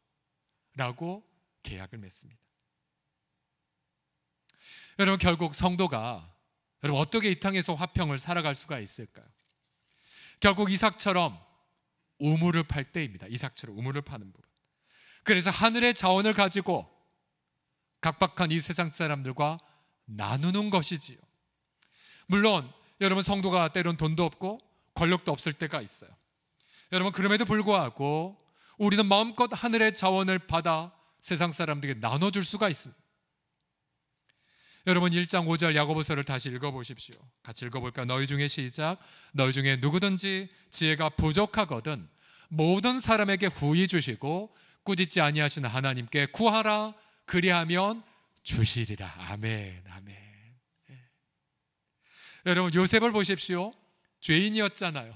라고 계약을 맺습니다. 여러분, 결국 성도가 여러분 어떻게 이 땅에서 화평을 살아갈 수가 있을까요? 결국 이삭처럼 우물을 팔 때입니다. 이삭처럼 우물을 파는 부분. 그래서 하늘의 자원을 가지고 각박한 이 세상 사람들과 나누는 것이지요. 물론 여러분, 성도가 때론 돈도 없고 권력도 없을 때가 있어요. 여러분, 그럼에도 불구하고 우리는 마음껏 하늘의 자원을 받아 세상 사람들에게 나눠줄 수가 있습니다. 여러분, 1장 5절 야고보서를 다시 읽어보십시오. 같이 읽어볼까요? 너희 중에 시작. 너희 중에 누구든지 지혜가 부족하거든 모든 사람에게 후히 주시고 꾸짖지 아니하시는 하나님께 구하라. 그리하면 주시리라. 아멘, 아멘. 여러분, 요셉을 보십시오. 죄인이었잖아요.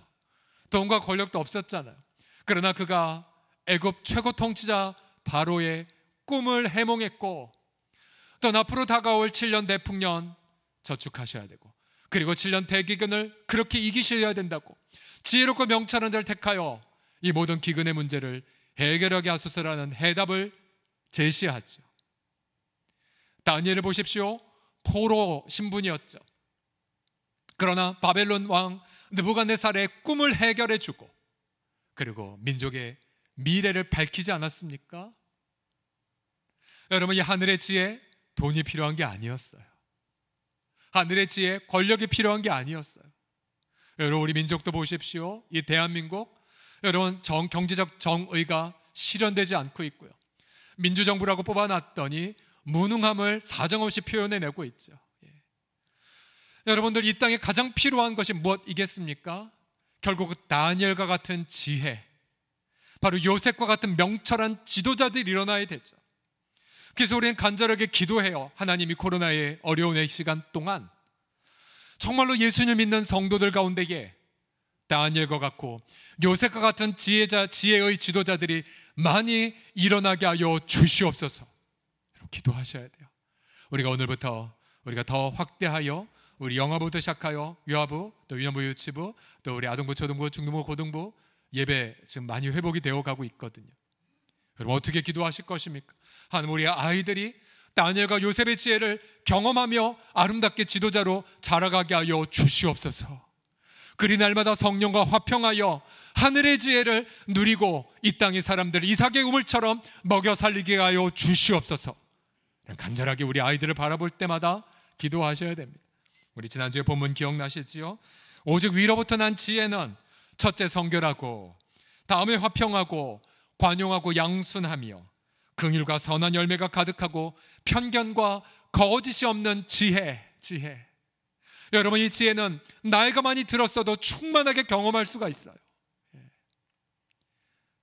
돈과 권력도 없었잖아요. 그러나 그가 애굽 최고 통치자 바로의 꿈을 해몽했고, 또 앞으로 다가올 7년 대풍년 저축하셔야 되고, 그리고 7년 대기근을 그렇게 이기셔야 된다고 지혜롭고 명철한 자를 택하여 이 모든 기근의 문제를 해결하게 하소서라는 해답을 제시하죠. 다니엘을 보십시오. 포로 신분이었죠. 그러나 바벨론 왕 느부갓네살의 꿈을 해결해 주고, 그리고 민족의 미래를 밝히지 않았습니까? 여러분, 이 하늘의 지혜, 돈이 필요한 게 아니었어요. 하늘의 지혜, 권력이 필요한 게 아니었어요. 여러분, 우리 민족도 보십시오. 이 대한민국, 여러분, 경제적 정의가 실현되지 않고 있고요. 민주정부라고 뽑아놨더니 무능함을 사정없이 표현해내고 있죠. 여러분들, 이 땅에 가장 필요한 것이 무엇이겠습니까? 결국 다니엘과 같은 지혜, 바로 요셉과 같은 명철한 지도자들이 일어나야 되죠. 그래서 우리는 간절하게 기도해요. 하나님이 코로나의 어려운 시간 동안 정말로 예수님을 믿는 성도들 가운데에 다니엘과 같고 요셉과 같은 지혜의 지도자들이 많이 일어나게 하여 주시옵소서. 기도하셔야 돼요. 우리가 오늘부터 우리가 더 확대하여 우리 영아부터 시작하여 유아부, 또 위안부 유치부, 또 우리 아동부, 초등부, 중등부, 고등부 예배 지금 많이 회복이 되어 가고 있거든요. 여러분, 어떻게 기도하실 것입니까? 하나님, 우리 아이들이 다니엘과 요셉의 지혜를 경험하며 아름답게 지도자로 자라가게 하여 주시옵소서. 그리 날마다 성령과 화평하여 하늘의 지혜를 누리고 이 땅의 사람들을 이삭의 우물처럼 먹여 살리게 하여 주시옵소서. 간절하게 우리 아이들을 바라볼 때마다 기도하셔야 됩니다. 우리 지난주에 본문 기억나시지요? 오직 위로부터 난 지혜는 첫째 성결하고, 다음에 화평하고, 관용하고 양순하며, 긍휼과 선한 열매가 가득하고, 편견과 거짓이 없는 지혜. 여러분, 이 지혜는 나이가 많이 들었어도 충만하게 경험할 수가 있어요.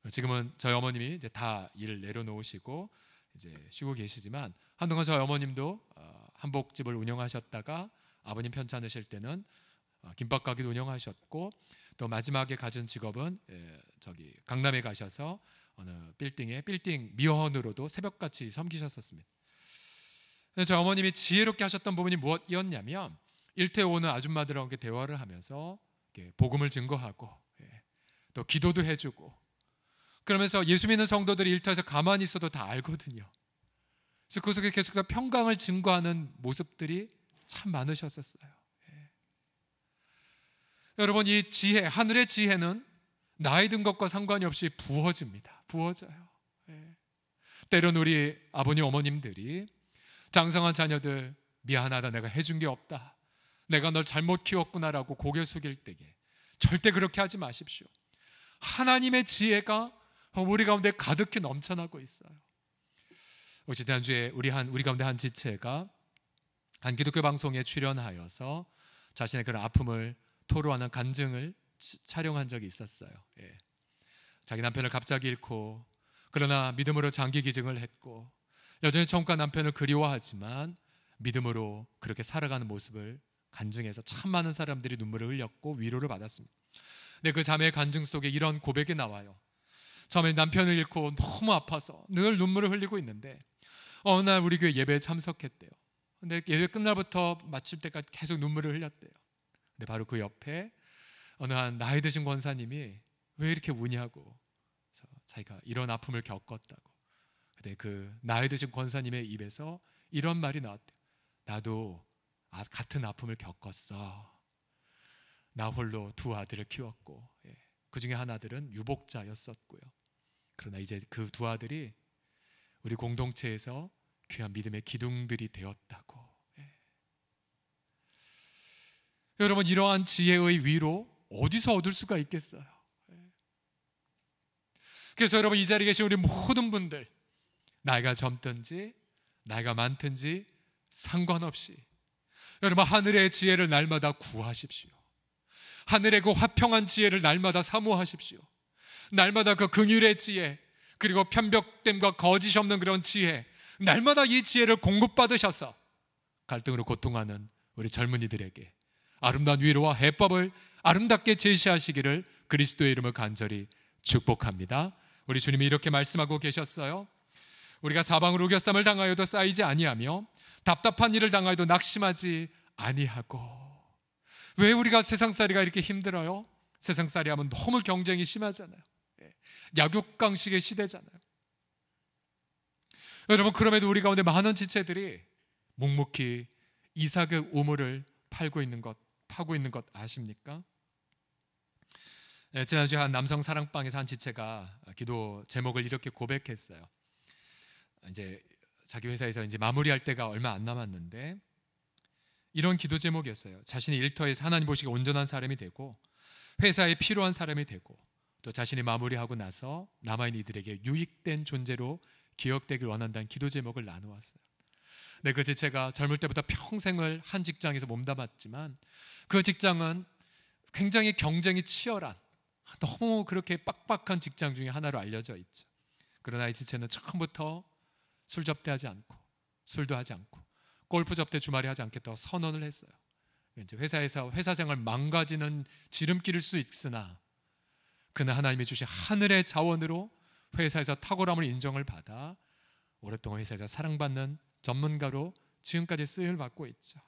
지금은 저희 어머님이 이제 다 일을 내려놓으시고 이제 쉬고 계시지만, 한동안 저희 어머님도 한복집을 운영하셨다가 아버님 편찮으실 때는 김밥 가게도 운영하셨고, 또 마지막에 가진 직업은 저기 강남에 가셔서 어느 빌딩에 빌딩 미원으로도 새벽같이 섬기셨었습니다. 저희 어머님이 지혜롭게 하셨던 부분이 무엇이었냐면, 일터에 오는 아줌마들하고 이렇게 대화를 하면서 이렇게 복음을 증거하고, 또 기도도 해주고, 그러면서 예수 믿는 성도들이 일터에서 가만히 있어도 다 알거든요. 그래서 그 속에 계속 평강을 증거하는 모습들이 참 많으셨었어요. 여러분, 이 지혜, 하늘의 지혜는 나이 든 것과 상관이 없이 부어집니다. 부어져요. 때론 우리 아버님 어머님들이 장성한 자녀들, 미안하다, 내가 해준 게 없다, 내가 널 잘못 키웠구나라고 고개 숙일 때에 절대 그렇게 하지 마십시오. 하나님의 지혜가 우리 가운데 가득히 넘쳐나고 있어요. 지난주에 우리 가운데 한 지체가 한 기독교 방송에 출연하여서 자신의 그런 아픔을 토로하는 간증을 촬영한 적이 있었어요. 예. 자기 남편을 갑자기 잃고 그러나 믿음으로 장기 기증을 했고 여전히 처음과 남편을 그리워하지만 믿음으로 그렇게 살아가는 모습을 간증해서 참 많은 사람들이 눈물을 흘렸고 위로를 받았습니다. 근데 그 자매의 간증 속에 이런 고백이 나와요. 처음에 남편을 잃고 너무 아파서 늘 눈물을 흘리고 있는데 어느 날 우리 교회 예배에 참석했대요. 근데 예배 끝날부터 마칠 때까지 계속 눈물을 흘렸대요. 근데 바로 그 옆에 어느 한 나이 드신 권사님이 왜 이렇게 우냐고 자기가 이런 아픔을 겪었다고. 근데 그 나이 드신 권사님의 입에서 이런 말이 나왔대요. 나도 같은 아픔을 겪었어. 나 홀로 두 아들을 키웠고 그 중에 한 아들은 유복자였었고요. 그러나 이제 그 두 아들이 우리 공동체에서 귀한 믿음의 기둥들이 되었다고. 여러분, 이러한 지혜의 위로 어디서 얻을 수가 있겠어요? 그래서 여러분, 이 자리에 계신 우리 모든 분들, 나이가 젊든지 나이가 많든지 상관없이 여러분, 하늘의 지혜를 날마다 구하십시오. 하늘의 그 화평한 지혜를 날마다 사모하십시오. 날마다 그 긍휼의 지혜, 그리고 편벽됨과 거짓이 없는 그런 지혜, 날마다 이 지혜를 공급받으셔서 갈등으로 고통하는 우리 젊은이들에게 아름다운 위로와 해법을 아름답게 제시하시기를 그리스도의 이름을 간절히 축복합니다. 우리 주님이 이렇게 말씀하고 계셨어요. 우리가 사방으로 우겨쌈을 당하여도 쌓이지 아니하며 답답한 일을 당하여도 낙심하지 아니하고. 왜 우리가 세상살이가 이렇게 힘들어요? 세상살이 하면 너무 경쟁이 심하잖아요. 약육강식의 시대잖아요. 여러분, 그럼에도 우리 가운데 많은 지체들이 묵묵히 이삭의 우물을 파고 있는 것 아십니까? 지난주에 한 남성 사랑방에서 한 지체가 기도 제목을 이렇게 고백했어요. 이제 자기 회사에서 이제 마무리할 때가 얼마 안 남았는데 이런 기도 제목이었어요. 자신이 일터에서 하나님 보시기에 온전한 사람이 되고 회사에 필요한 사람이 되고 또 자신이 마무리하고 나서 남아있는 이들에게 유익된 존재로 기억되길 원한다는 기도 제목을 나누었어요. 네, 그 지체가 젊을 때부터 평생을 한 직장에서 몸담았지만 그 직장은 굉장히 경쟁이 치열한 너무 그렇게 빡빡한 직장 중에 하나로 알려져 있죠. 그러나 이 지체는 처음부터 술 접대하지 않고 술도 하지 않고 골프 접대 주말에 하지 않겠다고 선언을 했어요. 이제 회사에서 회사 생활 망가지는 지름길일 수 있으나 그는 하나님이 주신 하늘의 자원으로 회사에서 탁월함을 인정을 받아 오랫동안 회사에서 사랑받는 전문가로 지금까지 쓰임을 받고 있죠.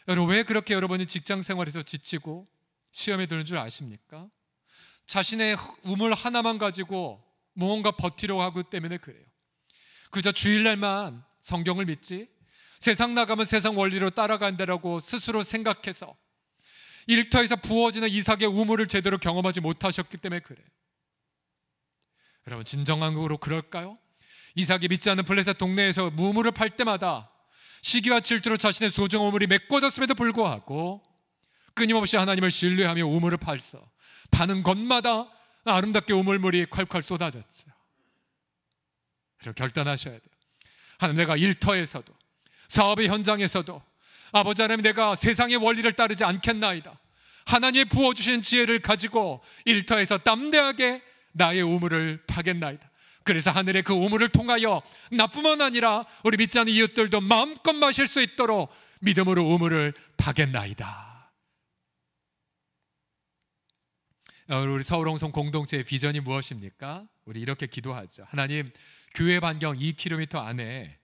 여러분, 왜 그렇게 여러분이 직장 생활에서 지치고 시험에 드는 줄 아십니까? 자신의 우물 하나만 가지고 무언가 버티려고 하기 때문에 그래요. 그저 주일날만 성경을 믿지 세상 나가면 세상 원리로 따라간다라고 스스로 생각해서 일터에서 부어지는 이삭의 우물을 제대로 경험하지 못하셨기 때문에 그래요. 여러분, 진정한으로 그럴까요? 이삭이 믿지 않는 블레셋 동네에서 우물을 팔 때마다 시기와 질투로 자신의 소중한 우물이 메꿔졌음에도 불구하고 끊임없이 하나님을 신뢰하며 우물을 파는 곳마다 아름답게 우물물이 콸콸 쏟아졌죠. 여러분, 결단하셔야 돼요. 하나님, 내가 일터에서도 사업의 현장에서도 아버지 하나님, 내가 세상의 원리를 따르지 않겠나이다. 하나님의 부어주신 지혜를 가지고 일터에서 담대하게 나의 우물을 파겠나이다. 그래서 하늘의 그 우물을 통하여 나뿐만 아니라 우리 믿지 않는 이웃들도 마음껏 마실 수 있도록 믿음으로 우물을 파겠나이다. 우리 서울홍성 공동체의 비전이 무엇입니까? 우리 이렇게 기도하죠. 하나님, 교회 반경 2km 안에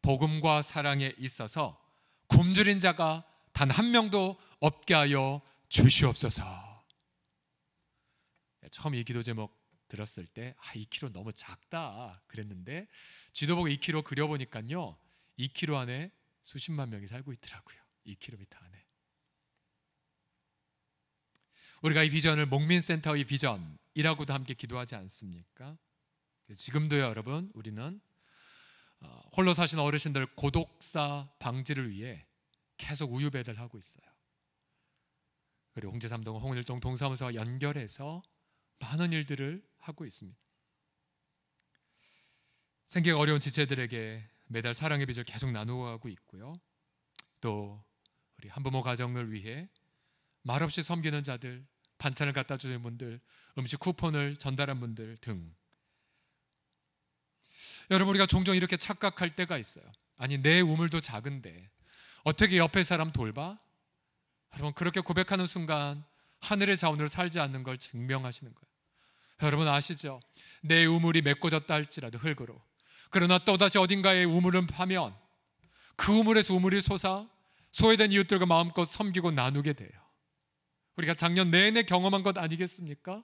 복음과 사랑에 있어서 굶주린 자가 단 한 명도 없게 하여 주시옵소서. 처음 이 기도 제목 들었을 때 2km 너무 작다 그랬는데 지도 보고 2km 그려보니까요 2km 안에 수십만 명이 살고 있더라고요. 2km 안에. 우리가 이 비전을 목민센터의 비전이라고도 함께 기도하지 않습니까? 지금도요, 여러분, 우리는 홀로 사시는 어르신들 고독사 방지를 위해 계속 우유 배달하고 있어요. 그리고 홍제3동, 홍일동 동사무소와 연결해서 많은 일들을 하고 있습니다. 생계가 어려운 지체들에게 매달 사랑의 빚을 계속 나누어가고 있고요. 또 우리 한부모 가정을 위해 말없이 섬기는 자들, 반찬을 갖다 주는 분들, 음식 쿠폰을 전달한 분들 등. 여러분, 우리가 종종 이렇게 착각할 때가 있어요. 아니, 내 우물도 작은데 어떻게 옆에 사람 돌봐? 여러분, 그렇게 고백하는 순간 하늘의 자원으로 살지 않는 걸 증명하시는 거예요. 여러분 아시죠? 내 우물이 메꿔졌다 할지라도 흙으로, 그러나 또다시 어딘가에 우물을 파면 그 우물에서 우물이 솟아 소외된 이웃들과 마음껏 섬기고 나누게 돼요. 우리가 작년 내내 경험한 것 아니겠습니까?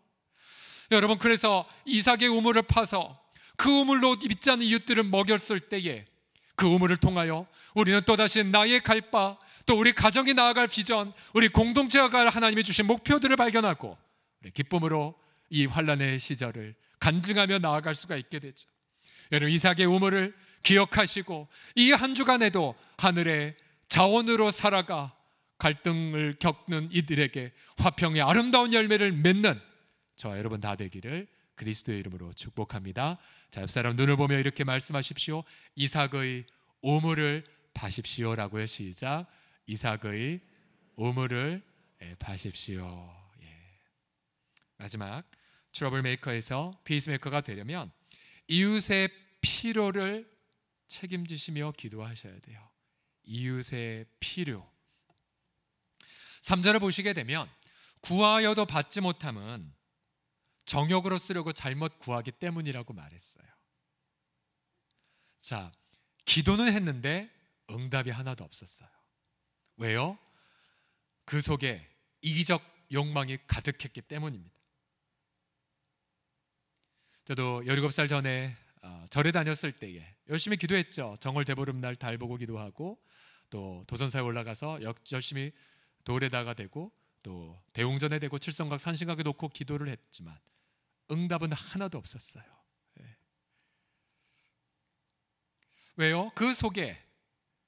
여러분, 그래서 이삭의 우물을 파서 그 우물로 믿지 않는 이웃들을 먹였을 때에 그 우물을 통하여 우리는 또다시 나의 갈 바, 또 우리 가정이 나아갈 비전, 우리 공동체가 갈 하나님이 주신 목표들을 발견하고 우리 기쁨으로 이 환난의 시절을 간증하며 나아갈 수가 있게 되죠. 여러분, 이삭의 우물을 기억하시고 이 한 주간에도 하늘의 자원으로 살아가 갈등을 겪는 이들에게 화평의 아름다운 열매를 맺는 저와 여러분 다 되기를 그리스도의 이름으로 축복합니다. 자, 옆사람 눈을 보며 이렇게 말씀하십시오. 이삭의 우물을 파십시오라고요. 시작. 이삭의 우물을 파십시오. 마지막, 트러블 메이커에서 피스메이커가 되려면 이웃의 필요를 책임지시며 기도하셔야 돼요. 이웃의 필요. 3절을 보시게 되면 구하여도 받지 못함은 정욕으로 쓰려고 잘못 구하기 때문이라고 말했어요. 자, 기도는 했는데 응답이 하나도 없었어요. 왜요? 그 속에 이기적 욕망이 가득했기 때문입니다. 저도 17살 전에 절에 다녔을 때에 열심히 기도했죠. 정월 대보름날 달 보고 기도하고 또 도선사에 올라가서 열심히 돌에다가 대고 또 대웅전에 대고 칠성각 산신각에 놓고 기도를 했지만 응답은 하나도 없었어요. 왜요? 그 속에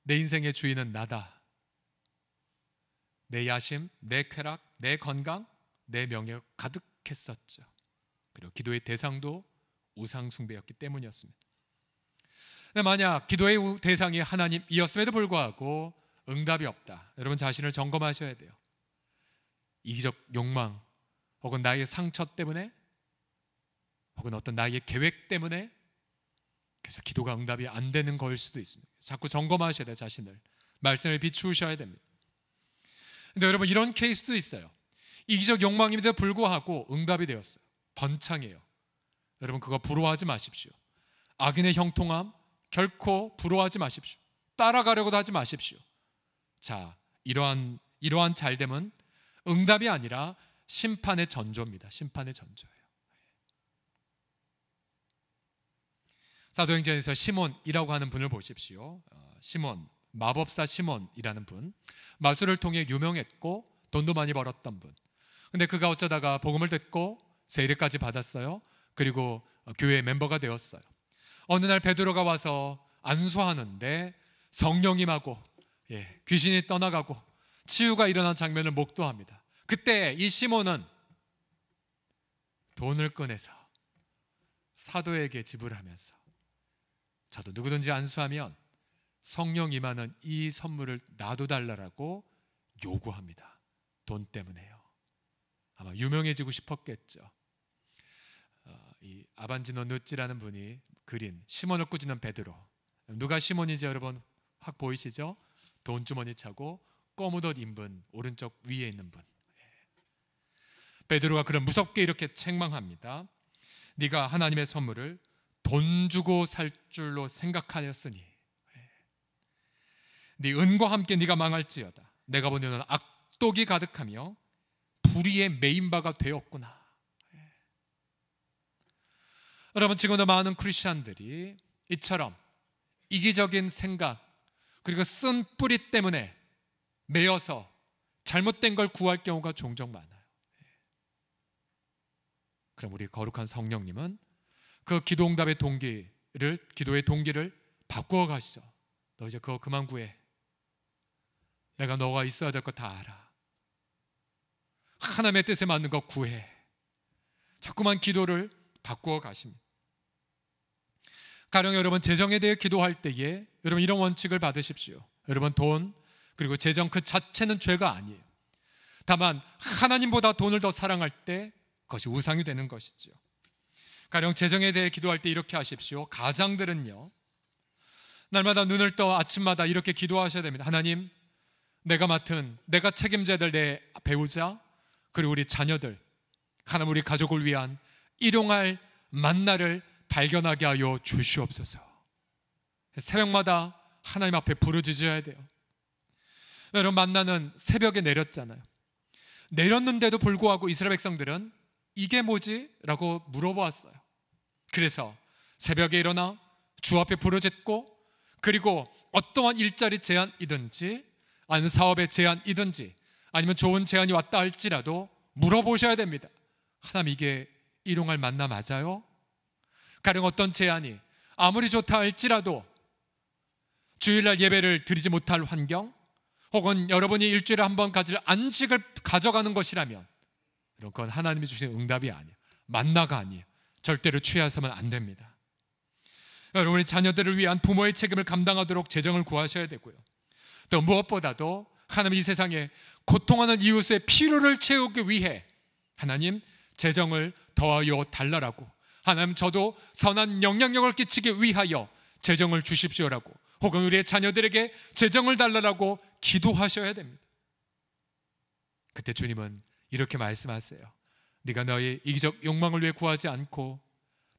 내 인생의 주인은 나다. 내 야심, 내 쾌락, 내 건강, 내 명예가 가득했었죠. 그리고 기도의 대상도 우상 숭배였기 때문이었습니다. 만약 기도의 대상이 하나님이었음에도 불구하고 응답이 없다, 여러분 자신을 점검하셔야 돼요. 이기적 욕망 혹은 나의 상처 때문에 혹은 어떤 나의 계획 때문에 그래서 기도가 응답이 안 되는 거일 수도 있습니다. 자꾸 점검하셔야 돼요. 자신을, 말씀을 비추셔야 됩니다. 근데 여러분, 이런 케이스도 있어요. 이기적 욕망임에도 불구하고 응답이 되었어요. 번창이에요. 여러분, 그거 부러워하지 마십시오. 악인의 형통함 결코 부러워하지 마십시오. 따라가려고도 하지 마십시오. 자, 이러한 잘됨은 응답이 아니라 심판의 전조입니다. 심판의 전조예요. 사도행전에서 시몬이라고 하는 분을 보십시오. 시몬, 마법사 시몬이라는 분, 마술을 통해 유명했고 돈도 많이 벌었던 분. 근데 그가 어쩌다가 복음을 듣고 세례까지 받았어요. 그리고 교회 멤버가 되었어요. 어느 날 베드로가 와서 안수하는데 성령이 임하고 귀신이 떠나가고 치유가 일어난 장면을 목도합니다. 그때 이 시몬은 돈을 꺼내서 사도에게 지불하면서 저도 누구든지 안수하면 성령 임하는 이 선물을 나도 달라고 요구합니다. 돈 때문에요. 아마 유명해지고 싶었겠죠. 이 아반지노 누찌라는 분이 그린 시몬을 꾸짖는 베드로. 누가 시몬인지 여러분 확 보이시죠? 돈주머니 차고 검은 옷 입은 오른쪽 위에 있는 분. 베드로가 그런 무섭게 이렇게 책망합니다. 네가 하나님의 선물을 돈 주고 살 줄로 생각하였으니 네 은과 함께 네가 망할지어다. 내가 보니 너는 악독이 가득하며 불의의 메인바가 되었구나. 여러분, 지금도 많은 크리스찬들이 이처럼 이기적인 생각 그리고 쓴 뿌리 때문에 매여서 잘못된 걸 구할 경우가 종종 많아요. 그럼 우리 거룩한 성령님은 그 기도응답의 기도의 동기를 바꾸어 가시죠. 너 이제 그거 그만 구해. 내가 너가 있어야 될 거 다 알아. 하나님의 뜻에 맞는 거 구해. 자꾸만 기도를 바꾸어 가십니다. 가령 여러분 재정에 대해 기도할 때에 여러분 이런 원칙을 받으십시오. 여러분 돈 그리고 재정 그 자체는 죄가 아니에요. 다만 하나님보다 돈을 더 사랑할 때 그것이 우상이 되는 것이죠. 가령 재정에 대해 기도할 때 이렇게 하십시오. 가장들은요, 날마다 눈을 떠 아침마다 이렇게 기도하셔야 됩니다. 하나님, 내가 책임져야 될 내 배우자 그리고 우리 자녀들, 하나님 우리 가족을 위한 일용할 만나를 발견하게 하여 주시옵소서. 새벽마다 하나님 앞에 부르짖어야 돼요. 여러분, 만나는 새벽에 내렸잖아요. 내렸는데도 불구하고 이스라엘 백성들은 이게 뭐지? 라고 물어보았어요. 그래서 새벽에 일어나 주 앞에 부르짖고, 그리고 어떠한 일자리 제안이든지 아니면 사업의 제안이든지 아니면 좋은 제안이 왔다 할지라도 물어보셔야 됩니다. 하나님, 이게 일용할 만나 맞아요? 가령 어떤 제안이 아무리 좋다 할지라도 주일날 예배를 드리지 못할 환경, 혹은 여러분이 일주일에 한 번 가질 안식을 가져가는 것이라면 그건 하나님이 주신 응답이 아니에요. 만나가 아니에요. 절대로 취하서는 안 됩니다. 여러분의 자녀들을 위한 부모의 책임을 감당하도록 재정을 구하셔야 되고요. 또 무엇보다도 하나님, 이 세상에 고통하는 이웃의 필요를 채우기 위해 하나님 재정을 더하여 달라라고, 하나님 저도 선한 영향력을 끼치기 위하여 재정을 주십시오라고, 혹은 우리의 자녀들에게 재정을 달라라고 기도하셔야 됩니다. 그때 주님은 이렇게 말씀하세요. 네가 너의 이기적 욕망을 위해 구하지 않고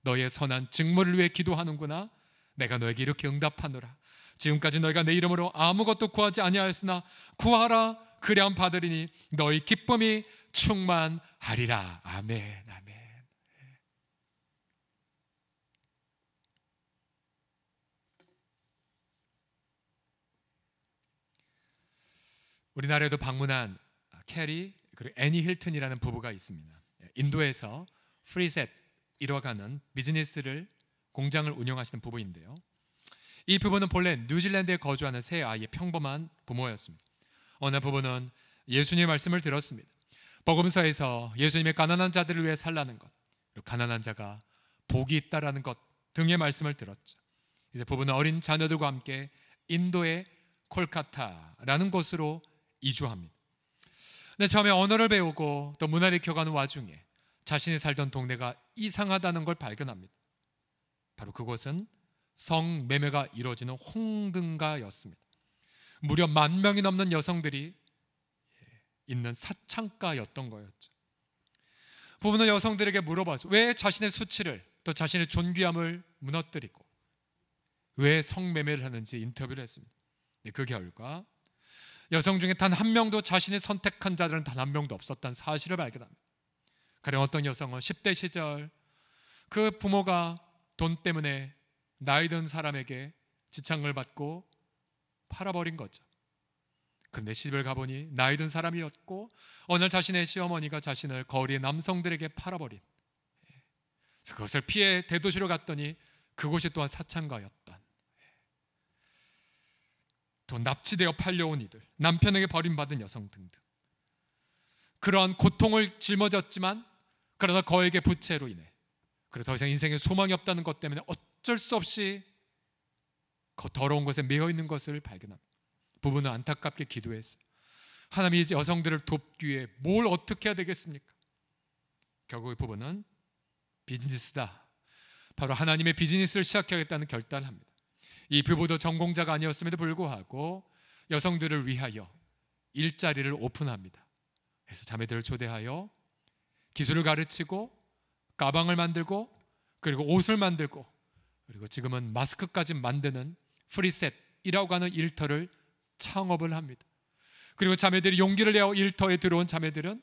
너의 선한 직무를 위해 기도하는구나. 내가 너에게 이렇게 응답하노라. 지금까지 너희가 내 이름으로 아무것도 구하지 아니하였으나 구하라, 그리하면 받으리니 너희 기쁨이 충만하리라. 아멘, 아멘. 우리나라에도 방문한 캐리 그리고 애니 힐튼이라는 부부가 있습니다. 인도에서 프리셋 이뤄가는 비즈니스를 공장을 운영하시는 부부인데요. 이 부부는 본래 뉴질랜드에 거주하는 세 아이의 평범한 부모였습니다. 어느 부부는 예수님의 말씀을 들었습니다. 복음서에서 예수님의 가난한 자들을 위해 살라는 것, 그리고 가난한 자가 복이 있다라는 것 등의 말씀을 들었죠. 이제 부부는 어린 자녀들과 함께 인도의 콜카타라는 곳으로 이주합니다. 근데 처음에 언어를 배우고 또 문화를 익혀가는 와중에 자신이 살던 동네가 이상하다는 걸 발견합니다. 바로 그곳은 성매매가 이루어지는 홍등가였습니다. 무려 10,000명이 넘는 여성들이 있는 사창가였던 거였죠. 부부는 여성들에게 물어봤어요. 왜 자신의 수치를 또 자신의 존귀함을 무너뜨리고 왜 성매매를 하는지 인터뷰를 했습니다. 그 결과 여성 중에 단 한 명도 자신이 선택한 자들은 단 한 명도 없었다는 사실을 발견합니다. 가령 어떤 여성은 10대 시절 그 부모가 돈 때문에 나이 든 사람에게 지창을 받고 팔아버린 거죠. 그런데 시집을 가보니 나이 든 사람이었고 어느 날 자신의 시어머니가 자신을 거리의 남성들에게 팔아버린, 그것을 피해 대도시로 갔더니 그곳이 또한 사창가였던, 또 납치되어 팔려온 이들, 남편에게 버림받은 여성 등등, 그러한 고통을 짊어졌지만 그러나 거액의 부채로 인해 그래서 더 이상 인생에 소망이 없다는 것 때문에 어쩔 수 없이 그 더러운 곳에 매여 있는 것을 발견합니다. 부부는 안타깝게 기도했어요. 하나님이 이제 여성들을 돕기 위해 뭘 어떻게 해야 되겠습니까? 결국 부부는 비즈니스다, 바로 하나님의 비즈니스를 시작하겠다는 결단을 합니다. 이 부부도 전공자가 아니었음에도 불구하고 여성들을 위하여 일자리를 오픈합니다. 그래서 자매들을 초대하여 기술을 가르치고 가방을 만들고 그리고 옷을 만들고 그리고 지금은 마스크까지 만드는 프리셋이라고 하는 일터를 창업을 합니다. 그리고 자매들이 용기를 내어 일터에 들어온 자매들은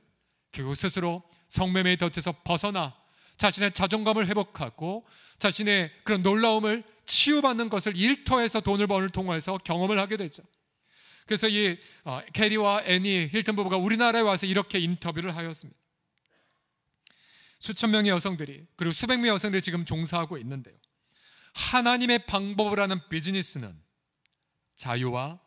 결국 스스로 성매매의 덫에서 벗어나 자신의 자존감을 회복하고 자신의 그런 놀라움을 치유받는 것을 일터에서 돈을 버는 통해서 경험을 하게 되죠. 그래서 이 캐리와 애니 힐튼 부부가 우리나라에 와서 이렇게 인터뷰를 하였습니다. 수천 명의 여성들이 그리고 수백 명의 여성들이 지금 종사하고 있는데요, 하나님의 방법을 하는 비즈니스는 자유와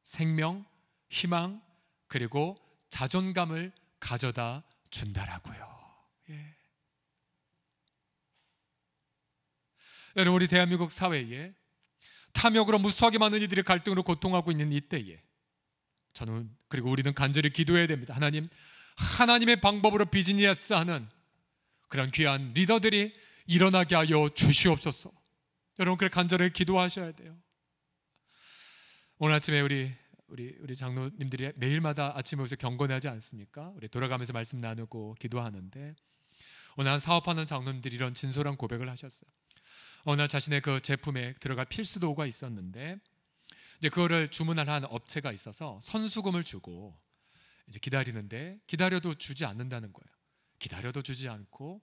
생명, 희망 그리고 자존감을 가져다 준다라고요. 예. 여러분, 우리 대한민국 사회에 탐욕으로 무수하게 많은 이들이 갈등으로 고통하고 있는 이때에 그리고 우리는 간절히 기도해야 됩니다. 하나님, 하나님의 방법으로 비즈니스하는 그런 귀한 리더들이 일어나게 하여 주시옵소서. 여러분, 그렇게 간절히 기도하셔야 돼요. 오늘 아침에 우리 장로님들이 매일마다 아침에 오셔서 경건하지 않습니까? 우리 돌아가면서 말씀 나누고 기도하는데, 오늘 한 사업하는 장로님들이 이런 진솔한 고백을 하셨어요. 어느 날 자신의 그 제품에 들어갈 필수 도구가 있었는데, 이제 그거를 주문할 한 업체가 있어서 선수금을 주고 이제 기다리는데, 기다려도 주지 않는다는 거예요. 기다려도 주지 않고,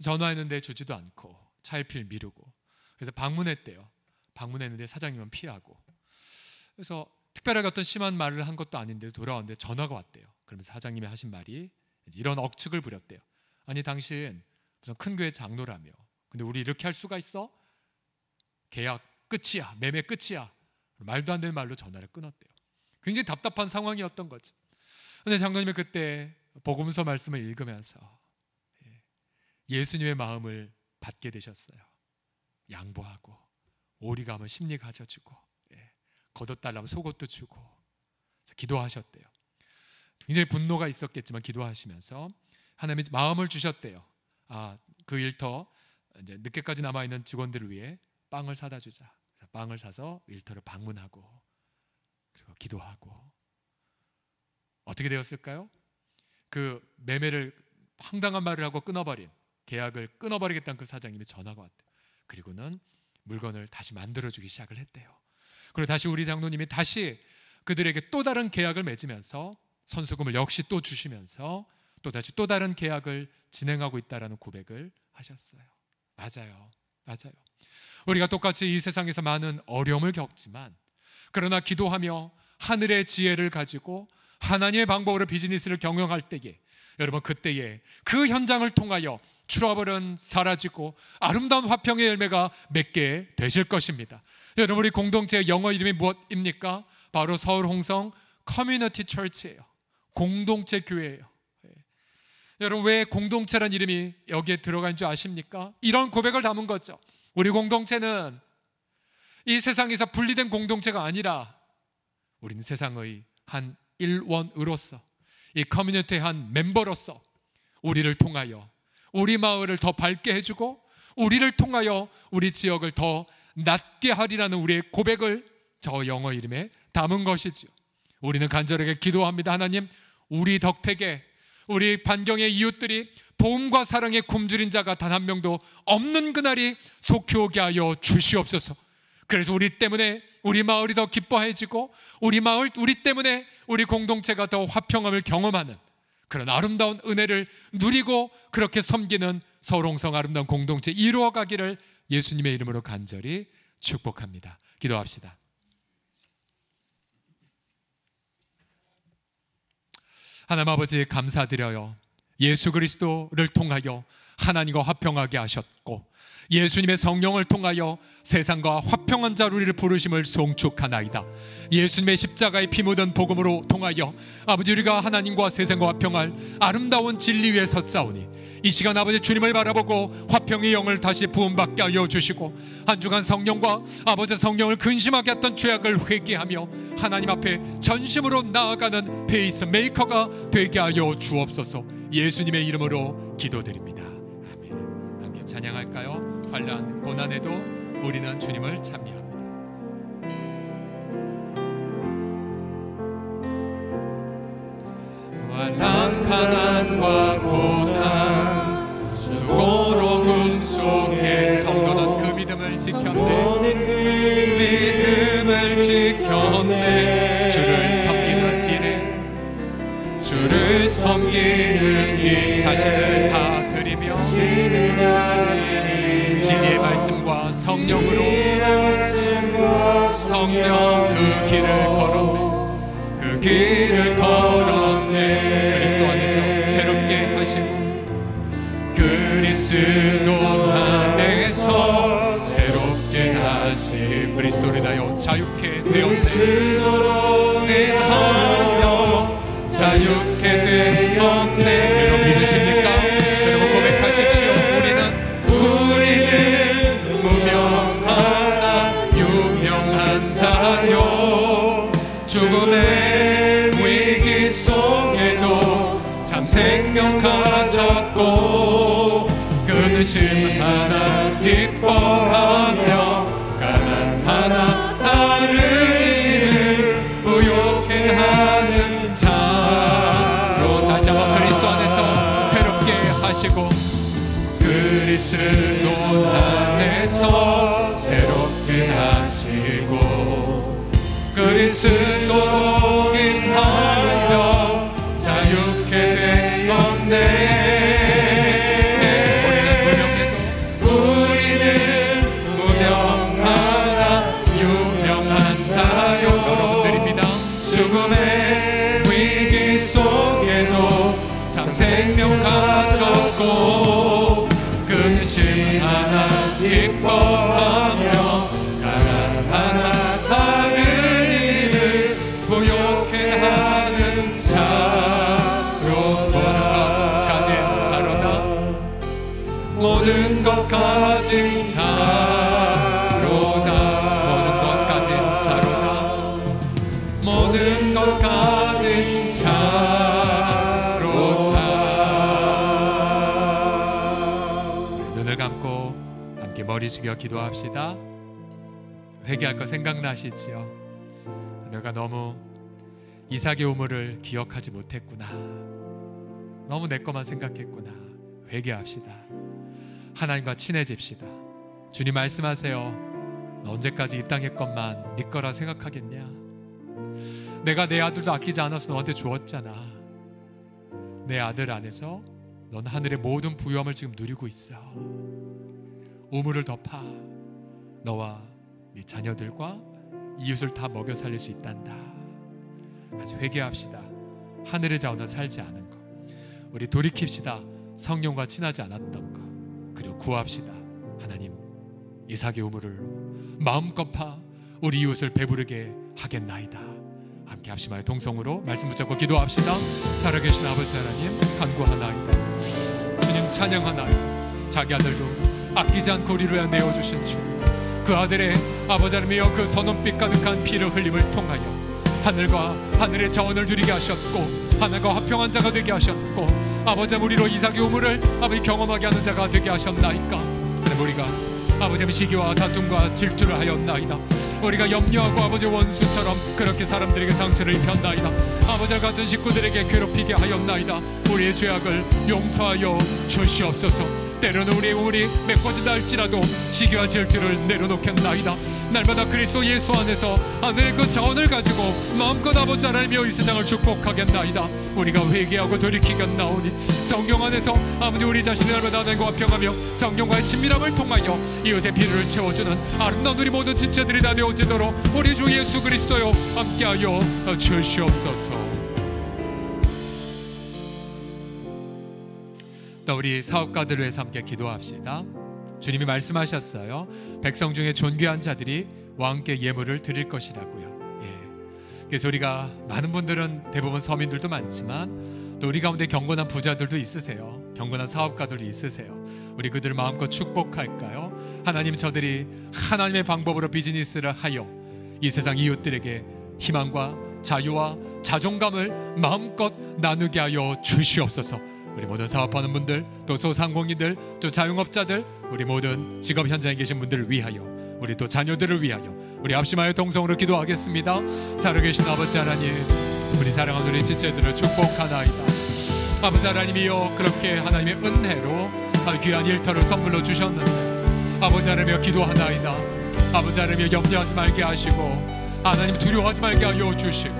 전화했는데 주지도 않고, 차일피일 미루고. 그래서 방문했대요. 방문했는데 사장님은 피하고. 그래서 특별하게 어떤 심한 말을 한 것도 아닌데 돌아왔는데 전화가 왔대요. 그러면서 사장님이 하신 말이 이런 억측을 부렸대요. 아니, 당신 무슨 큰 교회 장로라며, 근데 우리 이렇게 할 수가 있어? 계약 끝이야, 매매 끝이야. 말도 안 되는 말로 전화를 끊었대요. 굉장히 답답한 상황이었던 거죠. 근데 장로님이 그때 복음서 말씀을 읽으면서 예수님의 마음을 받게 되셨어요. 양보하고, 오리가 하면 심리 가져주고, 겉옷달라면 속옷도 주고, 기도하셨대요. 굉장히 분노가 있었겠지만 기도하시면서 하나님이 마음을 주셨대요. 그 일터 이제 늦게까지 남아 있는 직원들을 위해 빵을 사다 주자. 빵을 사서 일터를 방문하고, 그리고 기도하고. 어떻게 되었을까요? 그 매매를 황당한 말을 하고 끊어버린, 계약을 끊어버리겠다는 그 사장님이 전화가 왔대요. 그리고는 물건을 다시 만들어주기 시작을 했대요. 그리고 다시 우리 장로님이 다시 그들에게 또 다른 계약을 맺으면서 선수금을 역시 또 주시면서 또 다시 또 다른 계약을 진행하고 있다라는 고백을 하셨어요. 맞아요. 우리가 똑같이 이 세상에서 많은 어려움을 겪지만, 그러나 기도하며 하늘의 지혜를 가지고 하나님의 방법으로 비즈니스를 경영할 때에, 여러분, 그때에 그 현장을 통하여 트러블은 사라지고 아름다운 화평의 열매가 맺게 되실 것입니다. 여러분, 우리 공동체의 영어 이름이 무엇입니까? 바로 서울 홍성 커뮤니티 처치예요. 공동체 교회예요. 여러분, 왜 공동체란 이름이 여기에 들어간 줄 아십니까? 이런 고백을 담은 거죠. 우리 공동체는 이 세상에서 분리된 공동체가 아니라 우리는 세상의 한 일원으로서, 이 커뮤니티의 한 멤버로서 우리를 통하여 우리 마을을 더 밝게 해주고, 우리를 통하여 우리 지역을 더 낫게 하리라는 우리의 고백을 저 영어 이름에 담은 것이지요. 우리는 간절하게 기도합니다. 하나님, 우리 덕택에 우리 반경의 이웃들이 복음과 사랑에 굶주린 자가 단 한 명도 없는 그날이 속히 오게 하여 주시옵소서. 그래서 우리 때문에 우리 마을이 더 기뻐해지고, 우리 때문에 우리 공동체가 더 화평함을 경험하는 그런 아름다운 은혜를 누리고, 그렇게 섬기는 서울 홍성 아름다운 공동체 이루어가기를 예수님의 이름으로 간절히 축복합니다. 기도합시다. 하나님 아버지, 감사드려요. 예수 그리스도를 통하여 하나님과 화평하게 하셨고, 예수님의 성령을 통하여 세상과 화평한 자로 우리를 부르심을 송축하나이다. 예수님의 십자가의 피 묻은 복음으로 통하여 아버지, 우리가 하나님과 세상과 화평할 아름다운 진리 위에 섰사오니, 이 시간 아버지 주님을 바라보고 화평의 영을 다시 부음받게 하여 주시고, 한 주간 성령과 아버지 성령을 근심하게 했던 죄악을 회개하며 하나님 앞에 전심으로 나아가는 페이스 메이커가 되게 하여 주옵소서. 예수님의 이름으로 기도드립니다. 아멘. 함께 찬양할까요? 환난 고난에도 우리는 주님을 찬미합니다. 환난 가난과 고난 수고로움 속에 성도는 그 믿음을 지켰네. 주를 섬기는 일에, 주를 섬기는 일 자신을 다 드리며 진리의 말씀과 성령으로 성령 그 길을 걸었네. 그 길을 걸었네. 그리스도 안에서 새롭게 하신, 그리스도 안에서 새롭게 하신, 그리스도를 인하여 자유케 되었네. 하여 자유케 되었네. 여러분 믿으십니까? 여러분 고백하십시오. 우리는 무명하나 유명한 자요, 죽음의 하나 기뻐하며 가난하나 다른 이를 부욕해 하는 자로 다시 한번 그리스도 안에서 새롭게 하시고 그리스도 안에서 새롭게 하시고 그리스도로 인하여 자유케 되었네. 죽음의 위기 속에도 참 생명 가졌고 근심 하나 기뻐하며 가난하나 다른 이를 부욕해 하는 자로 모든 것 가진 자로다 모든 것 가진 자로다. 눈을 감고 함께 머리 숙여 기도합시다. 회개할 거 생각나시지요? 내가 너무 이삭의 우물을 기억하지 못했구나. 너무 내 것만 생각했구나. 회개합시다. 하나님과 친해집시다. 주님 말씀하세요. 너 언제까지 이 땅의 것만 네 거라 생각하겠냐? 내가 내 아들도 아끼지 않아서 너한테 주었잖아. 내 아들 안에서 넌 하늘의 모든 부유함을 지금 누리고 있어. 우물을 덮어 너와 네 자녀들과 이웃을 다 먹여 살릴 수 있단다. 같이 회개합시다. 하늘의 자원은 살지 않은 것. 우리 돌이킵시다. 성령과 친하지 않았던 것. 그리고 구합시다. 하나님, 이삭의 우물을 마음껏 파 우리 이웃을 배부르게 하겠나이다. 함께 합심하여 동성으로 말씀 붙잡고 기도합시다. 살아계신 아버지 하나님 간구하나이다. 주님 찬양하나이다. 자기 아들도 아끼지 않고 우리를 위하여 내어주신 주, 그 아들의 아버지 하나님이여 그 선홍빛 가득한 피를 흘림을 통하여 하늘과 하늘의 자원을 누리게 하셨고 하늘과 화평한 자가 되게 하셨고 아버지 우리로 이삭의 우물을 아버지 경험하게 하는 자가 되게 하셨나이까. 하나님 우리가 아버지 시기와 다툼과 질투를 하였나이다. 우리가 염려하고 아버지 원수처럼 그렇게 사람들에게 상처를 입혔나이다. 아버지 같은 식구들에게 괴롭히게 하였나이다. 우리의 죄악을 용서하여 주시옵소서. 때로는 우리의 우물이 메꿔진다 할지라도 시기와 질투를 내려놓겠나이다. 날마다 그리스도 예수 안에서 하늘의 그 자원을 가지고 마음껏 아버지 하나님이여 이 세상을 축복하겠나이다. 우리가 회개하고 돌이키겠나오니 성령 안에서 아버지 우리 자신을 날마다 하나님과 화평하며 성령과의 친밀함을 통하여 이웃의 필요를 채워주는 아름다운 우리 모든 지체들이 다 되어지도록 우리 주 예수 그리스도여 함께하여 주시옵소서. 또 우리 사업가들을 위해서 함께 기도합시다. 주님이 말씀하셨어요. 백성 중에 존귀한 자들이 왕께 예물을 드릴 것이라고요. 그래서 우리가 많은 분들은 대부분 서민들도 많지만 또 우리 가운데 경건한 부자들도 있으세요. 경건한 사업가들도 있으세요. 우리 그들을 마음껏 축복할까요? 하나님, 저들이 하나님의 방법으로 비즈니스를 하여 이 세상 이웃들에게 희망과 자유와 자존감을 마음껏 나누게 하여 주시옵소서. 우리 모든 사업하는 분들, 또 소상공인들, 또 자영업자들, 우리 모든 직업 현장에 계신 분들을 위하여, 우리 또 자녀들을 위하여 우리 합심하여 동성으로 기도하겠습니다. 살아계신 아버지 하나님, 우리 사랑하는 우리 지체들을 축복하나이다. 아버지 하나님이여, 그렇게 하나님의 은혜로 귀한 일터를 선물로 주셨는데 아버지 하나님이여 기도하나이다. 아버지 하나님이여 염려하지 말게 하시고 하나님 두려워하지 말게 하여 주시고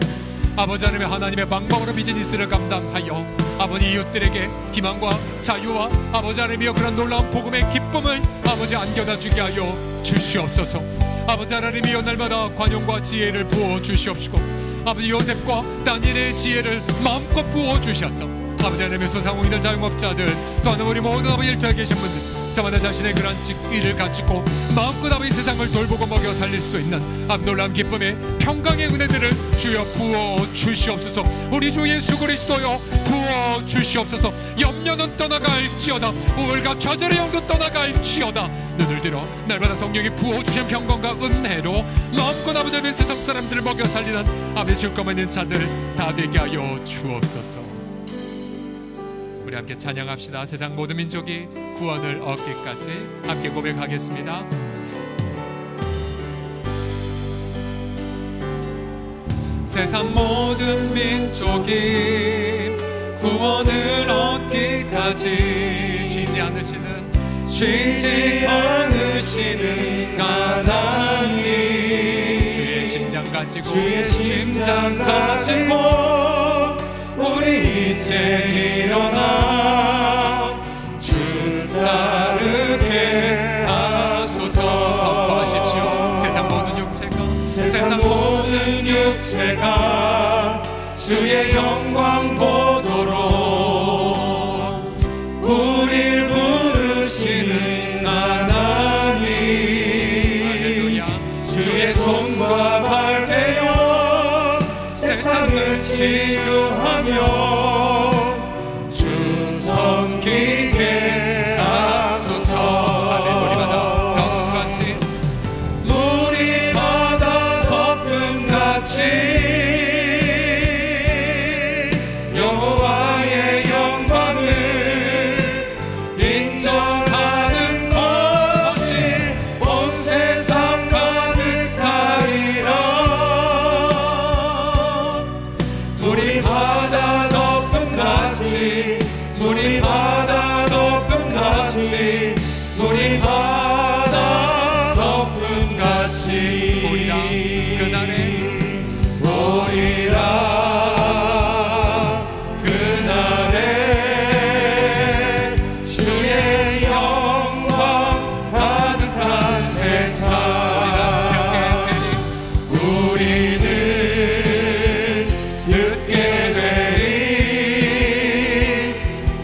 아버지 하나님의 방법으로 비즈니스를 감당하여 아버지 이웃들에게 희망과 자유와 아버지 하나님이여 그런 놀라운 복음의 기쁨을 아버지 안겨다 주게 하여 주시옵소서. 아버지 하나님이여 날마다 관용과 지혜를 부어 주시옵시고 아버지 요셉과 다니엘의 지혜를 마음껏 부어 주셔서 아버지 하나님의 소상공인들, 자영업자들, 또 하나님 우리 모든 아버지 일터에 계신 분들 저마다 자신의 그런 일을 갖추고 마음껏 아버지 세상을 돌보고 먹여 살릴 수 있는 놀라운 기쁨의 평강의 은혜들을 주여 부어 주시옵소서. 우리 주 예수 그리스도여 부어 주시옵소서. 염려는 떠나갈지어다. 우울과 좌절의 영도 떠나갈지어다. 눈을 들어 날마다 성령이 부어 주신 평강과 은혜로 마음껏 아버지 하나님 세상 사람들을 먹여 살리는 아버지 질것 있는 자들 다 되게 하여 주옵소서. 우리 함께 찬양합시다. 세상 모든 민족이 구원을 얻기까지 함께 고백하겠습니다. 세상 모든 민족이 구원을 얻기까지 쉬지 않으시는 하나님, 주의 심장 가지고 우리 이제 일어나 주 따르게 하소서. 선포하십시오. 세상 모든 육체가 주의 영광 보도록 우릴 부르시는 하나님, 주의 손과 발 대여 세상을 치유하며 주 섬기게 하소서. 우리 바다 덮음같이 여호와의 영광을 인정하는 것이 온 세상 가득하리라. 우리 바다 덮음같이, 우리 바다 덮음같이, 우리 바다 덮음같이 오리라. 그날에 주의 영광 가득한 세상 우리는 듣게 되리.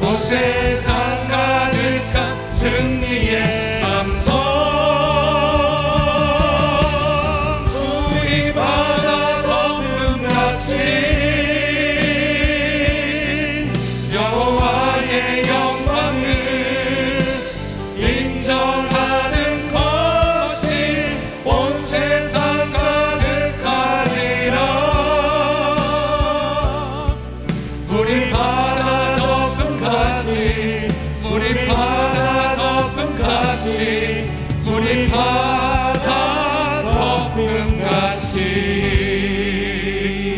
온 세상 가득한 승리의 함성. 우리 바다 덮음같이 여호와의 영광을 인정하는 것이 온 세상 가득하리라. 우리 바다 덮음같이, 우리 바다 덮음같이, 우리 바다 덮음같이.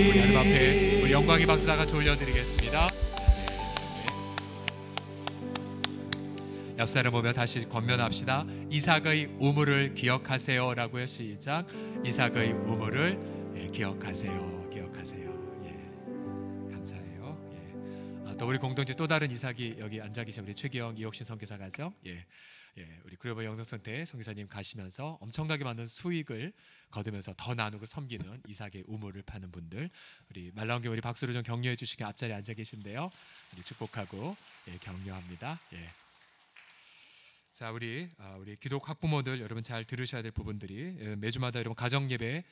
우리 하나님 앞에 우리 영광의 박수 다 같이 올려드리겠습니다. 옆사람 보며 다시 권면합시다. 이삭의 우물을 기억하세요 라고요. 시작. 이삭의 우물을 기억하세요. 감사해요. 또 우리 공동체 또 다른 이삭이 여기 앉아 계신 우리 최기영 이옥신 선교사 가정, 우리 그레버 영성선태 선교사님 가시면서 엄청나게 많은 수익을 거두면서 더 나누고 섬기는 이삭의 우물을 파는 분들, 우리 말라온교회 우리 박수로 좀 격려해 주시기 앞자리에 앉아 계신데요. 우리 축복하고 격려합니다. 자, 우리 기독 학부모들 여러분 잘 들으셔야 될 부분들이, 매주마다 여러분 가정 예배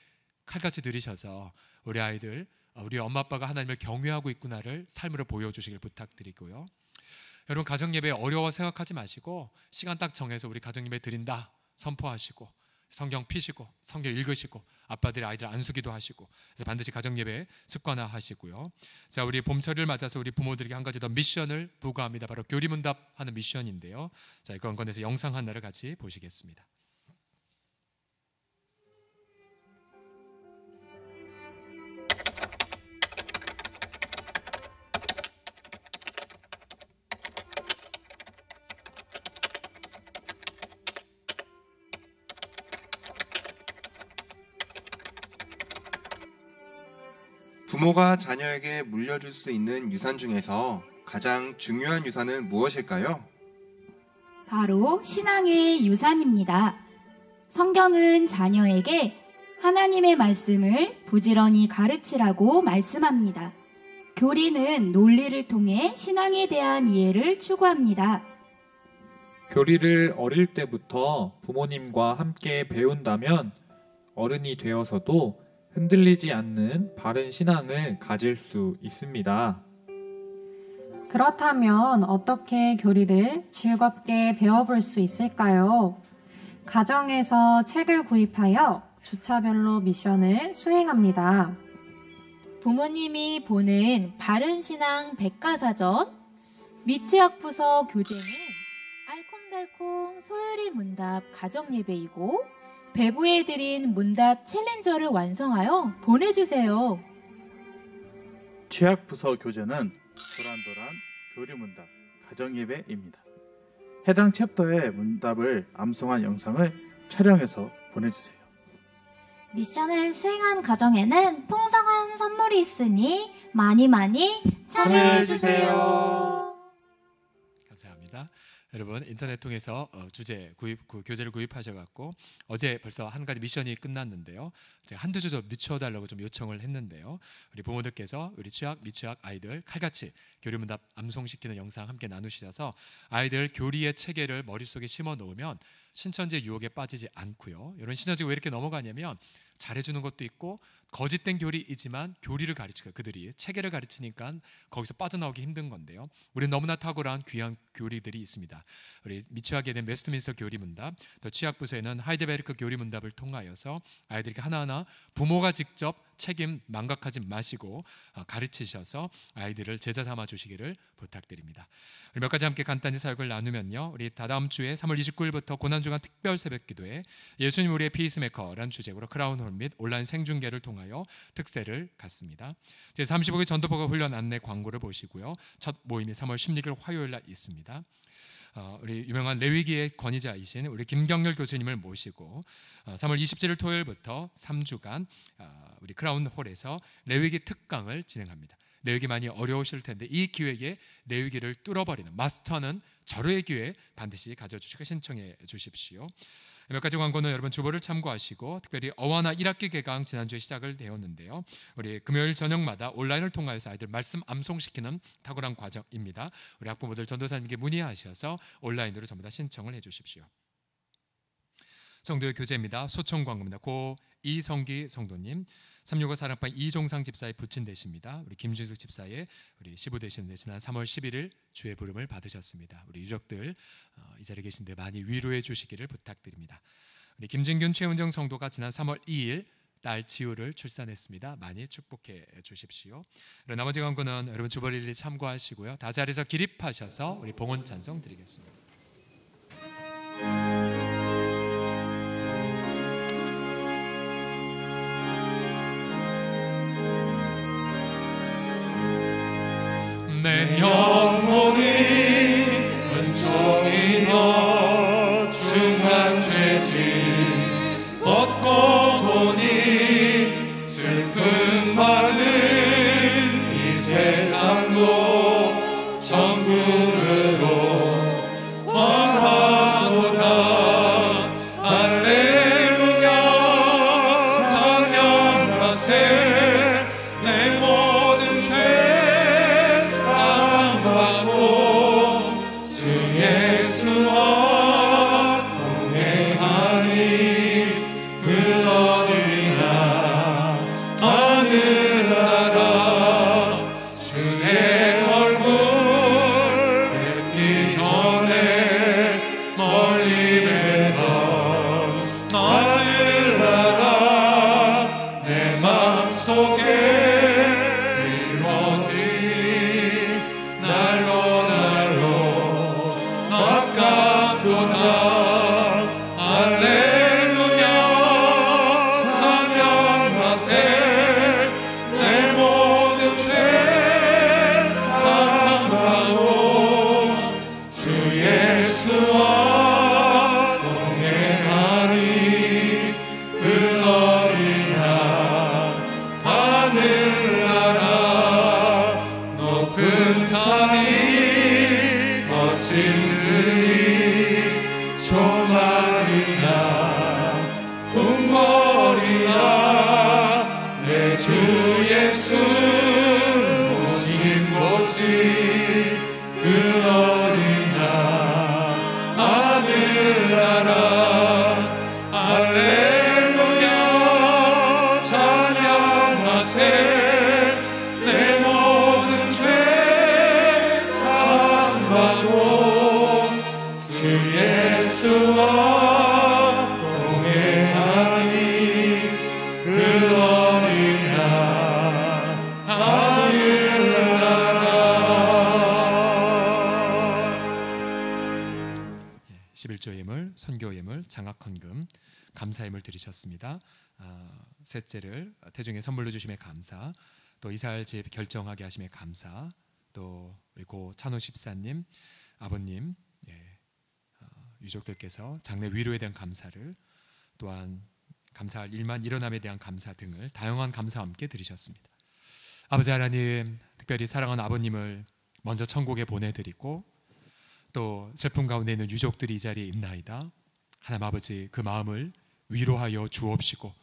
칼같이 들으셔서 우리 아이들, 우리 엄마 아빠가 하나님을 경외하고 있구나를 삶으로 보여주시길 부탁드리고요. 여러분 가정 예배 어려워 생각하지 마시고 시간 딱 정해서 우리 가정 예배 드린다 선포하시고 성경 피시고 성경 읽으시고 아빠들이 아이들 안수기도 하시고, 그래서 반드시 가정 예배 습관화하시고요. 자, 우리 봄철을 맞아서 우리 부모들에게 한 가지 더 미션을 부과합니다. 바로 교리문답하는 미션인데요. 자, 이건 건에서 영상 하나를 같이 보시겠습니다. 부모가 자녀에게 물려줄 수 있는 유산 중에서 가장 중요한 유산은 무엇일까요? 바로 신앙의 유산입니다. 성경은 자녀에게 하나님의 말씀을 부지런히 가르치라고 말씀합니다. 교리는 논리를 통해 신앙에 대한 이해를 추구합니다. 교리를 어릴 때부터 부모님과 함께 배운다면 어른이 되어서도 흔들리지 않는 바른 신앙을 가질 수 있습니다. 그렇다면 어떻게 교리를 즐겁게 배워볼 수 있을까요? 가정에서 책을 구입하여 주차별로 미션을 수행합니다. 부모님이 보는 바른신앙 백과사전, 미취학 부서 교재는 알콩달콩 소요리 문답 가정예배이고 배부해드린 문답 챌린저를 완성하여 보내주세요. 취학 부서 교재는 도란도란 교리문답 가정예배입니다. 해당 챕터의 문답을 암송한 영상을 촬영해서 보내주세요. 미션을 수행한 가정에는 풍성한 선물이 있으니 많이 참여해주세요. 감사합니다. 여러분 인터넷 통해서 주제 구입 교재를 구입하셔갖고 어제 벌써 한 가지 미션이 끝났는데요. 제가 한두 주 더 늦춰달라고 좀 요청을 했는데요. 우리 부모들께서 우리 취학 미취학 아이들 칼같이 교리문답 암송시키는 영상 함께 나누셔서 아이들 교리의 체계를 머릿속에 심어 놓으면 신천지의 유혹에 빠지지 않고요. 이런 신천지가 왜 이렇게 넘어가냐면 잘해주는 것도 있고 거짓된 교리이지만 교리를 가르치고 그들이 체계를 가르치니까 거기서 빠져나오기 힘든 건데요. 우리는 너무나 탁월한 귀한 교리들이 있습니다. 우리 미취학에 대한 웨스트민스터 교리문답, 또 취학부서에는 하이데베르크 교리문답을 통하여서 아이들에게 하나하나 부모가 직접 책임 망각하지 마시고 가르치셔서 아이들을 제자 삼아 주시기를 부탁드립니다. 우리 몇 가지 함께 간단히 사역을 나누면요. 우리 다다음 주에 3월 29일부터 고난주간 특별 새벽기도에 예수님 우리의 피스메이커라는 주제로 크라운 홀 및 온라인 생중계를 통하여 특세를 갖습니다. 제35기 전도보가 훈련 안내 광고를 보시고요. 첫 모임이 3월 16일 화요일 날 있습니다. 우리 유명한 레위기의 권위자이신 우리 김경렬 교수님을 모시고 3월 27일 토요일부터 3주간 우리 크라운 홀에서 레위기 특강을 진행합니다. 레위기 많이 어려우실 텐데 이 기회에 레위기를 뚫어버리는 마스터는 절호의 기회 반드시 가져주시고 신청해 주십시오. 몇 가지 광고는 여러분 주보를 참고하시고 특별히 어와나 1학기 개강 지난주에 시작을 되었는데요. 우리 금요일 저녁마다 온라인을 통해서 아이들 말씀 암송시키는 탁월한 과정입니다. 우리 학부모들 전도사님께 문의하셔서 온라인으로 전부 다 신청을 해주십시오. 성도의 교제입니다. 소청 광고입니다. 고 이성기 성도님, 365 사랑방 이종상 집사의 부친 되십니다. 우리 김준숙 집사의 우리 시부 되시는데 지난 3월 11일 주의 부름을 받으셨습니다. 우리 유족들 이 자리에 계신데 많이 위로해 주시기를 부탁드립니다. 우리 김진균 최은정 성도가 지난 3월 2일 딸 지우를 출산했습니다. 많이 축복해 주십시오. 그리고 나머지 광고는 여러분 주보를 일일이 참고하시고요. 다 자리에서 기립하셔서 우리 봉헌 찬송 드리겠습니다. 내 영혼이 은총이 너 중한 죄짐 얻고 보니 슬픔 많은 이 세상도 천국으로 떠나도다. 할렐루야 찬양하세. 내 모든 죄 일조 예물, 선교 예물, 장학 헌금, 감사 예물 드리셨습니다. 셋째를 태중에 선물로 주심에 감사, 또 이사할 집 결정하게 하심에 감사, 또 고 찬호 집사님, 아버님, 유족들께서 장래 위로에 대한 감사를, 또한 감사할 일만 일어남에 대한 감사 등을 다양한 감사와 함께 드리셨습니다. 아버지 하나님, 특별히 사랑하는 아버님을 먼저 천국에 보내드리고 또 슬픔 가운데 있는 유족들이 이 자리에 있나이다. 하나님 아버지, 그 마음을 위로하여 주옵시고,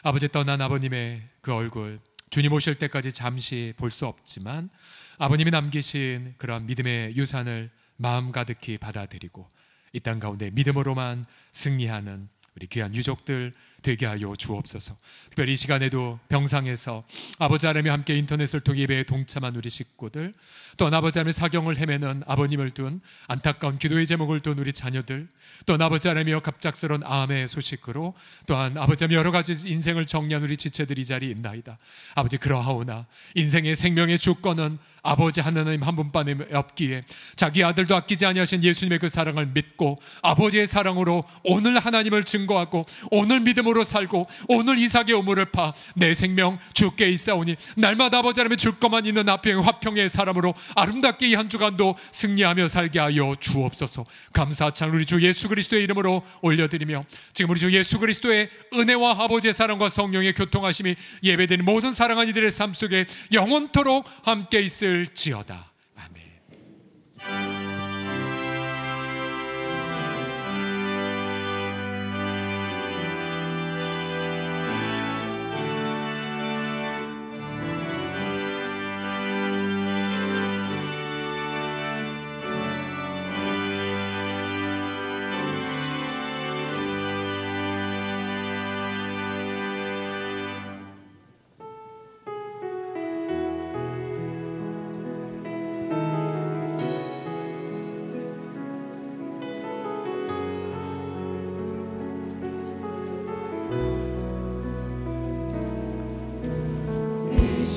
아버지 떠난 아버님의 그 얼굴 주님 오실 때까지 잠시 볼 수 없지만 아버님이 남기신 그러한 믿음의 유산을 마음 가득히 받아들이고 이 땅 가운데 믿음으로만 승리하는 우리 귀한 유족들 되게 하여 주옵소서. 특별히 이 시간에도 병상에서 아버지 하나님과 함께 인터넷을 통해 예배에 동참한 우리 식구들, 또한 아버지 하나님의 사경을 헤매는 아버님을 둔 안타까운 기도의 제목을 둔 우리 자녀들, 또한 아버지 하나님의 갑작스러운 암의 소식으로 또한 아버지 하나님 여러 가지 인생을 정리한 우리 지체들이 이 자리에 있나이다. 아버지, 그러하오나 인생의 생명의 주권은 아버지 하나님 한 분만에 없기에 자기 아들도 아끼지 아니하신 예수님의 그 사랑을 믿고 아버지의 사랑으로 오늘 하나님을 증거하고 오늘 믿음으로 살고 오늘 이삭의 우물을 파 내 생명 주께 있사오니 날마다 아버지 하나님의 줄 것만 있는 앞에 화평의 사람으로 아름답게 이 한 주간도 승리하며 살게 하여 주옵소서. 감사 찬 우리 주 예수 그리스도의 이름으로 올려드리며 지금 우리 주 예수 그리스도의 은혜와 아버지의 사랑과 성령의 교통하심이 예배드린 모든 사랑하는 이들의 삶 속에 영원토록 함께 있을지어다. 아멘.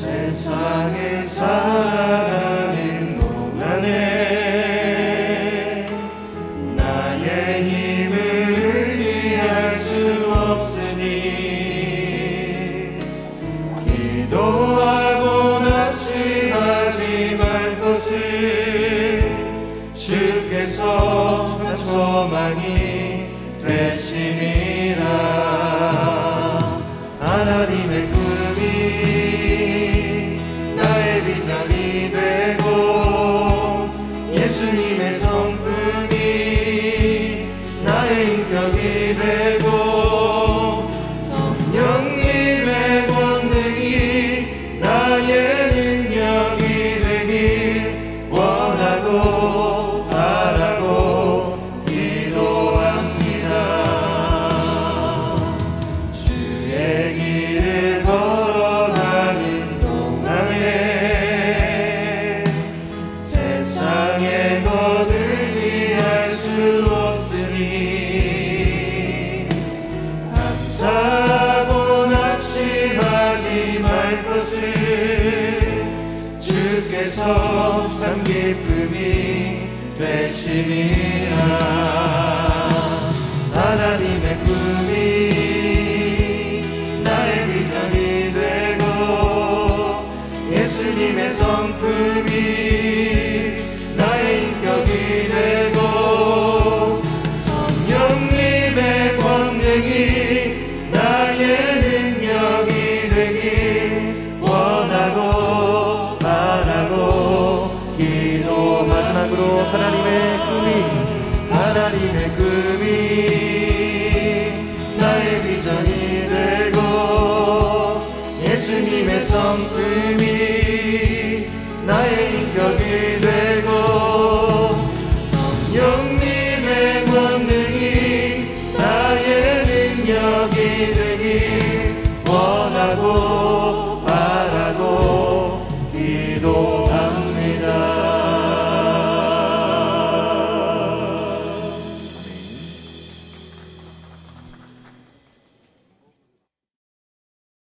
세상을 살아가는 동안에 나의 힘을 의지할 수 없으니 기도하고 낙심하지 말 것을 주께서 참 소망이 되심이라. 하나님의 꿈이 나의 비전이 되고 예수님의 성품이 나의 인격이 되고 성령님의 권능이 나의 능력이 되길 원하고 바라고 기도합니다. 주의 길을 걸어가는 동안에 세상에 것 의지할 수 없으니 감사하고 낙심하지 말 것을 주께서 참 기쁨이 되심이라. 하나님의 꿈이 나의 비전이 되고 예수님의 성품이 나의 인격이 되고 성령님의 권능이 나의 능력이 되길 원하고 바라고 기도. 마지막으로 하나님의 꿈이 나의 비전이 되고 예수님의 성품이 나의 인격이 되고 성령님의 권능이 나의 능력이 되길 원하고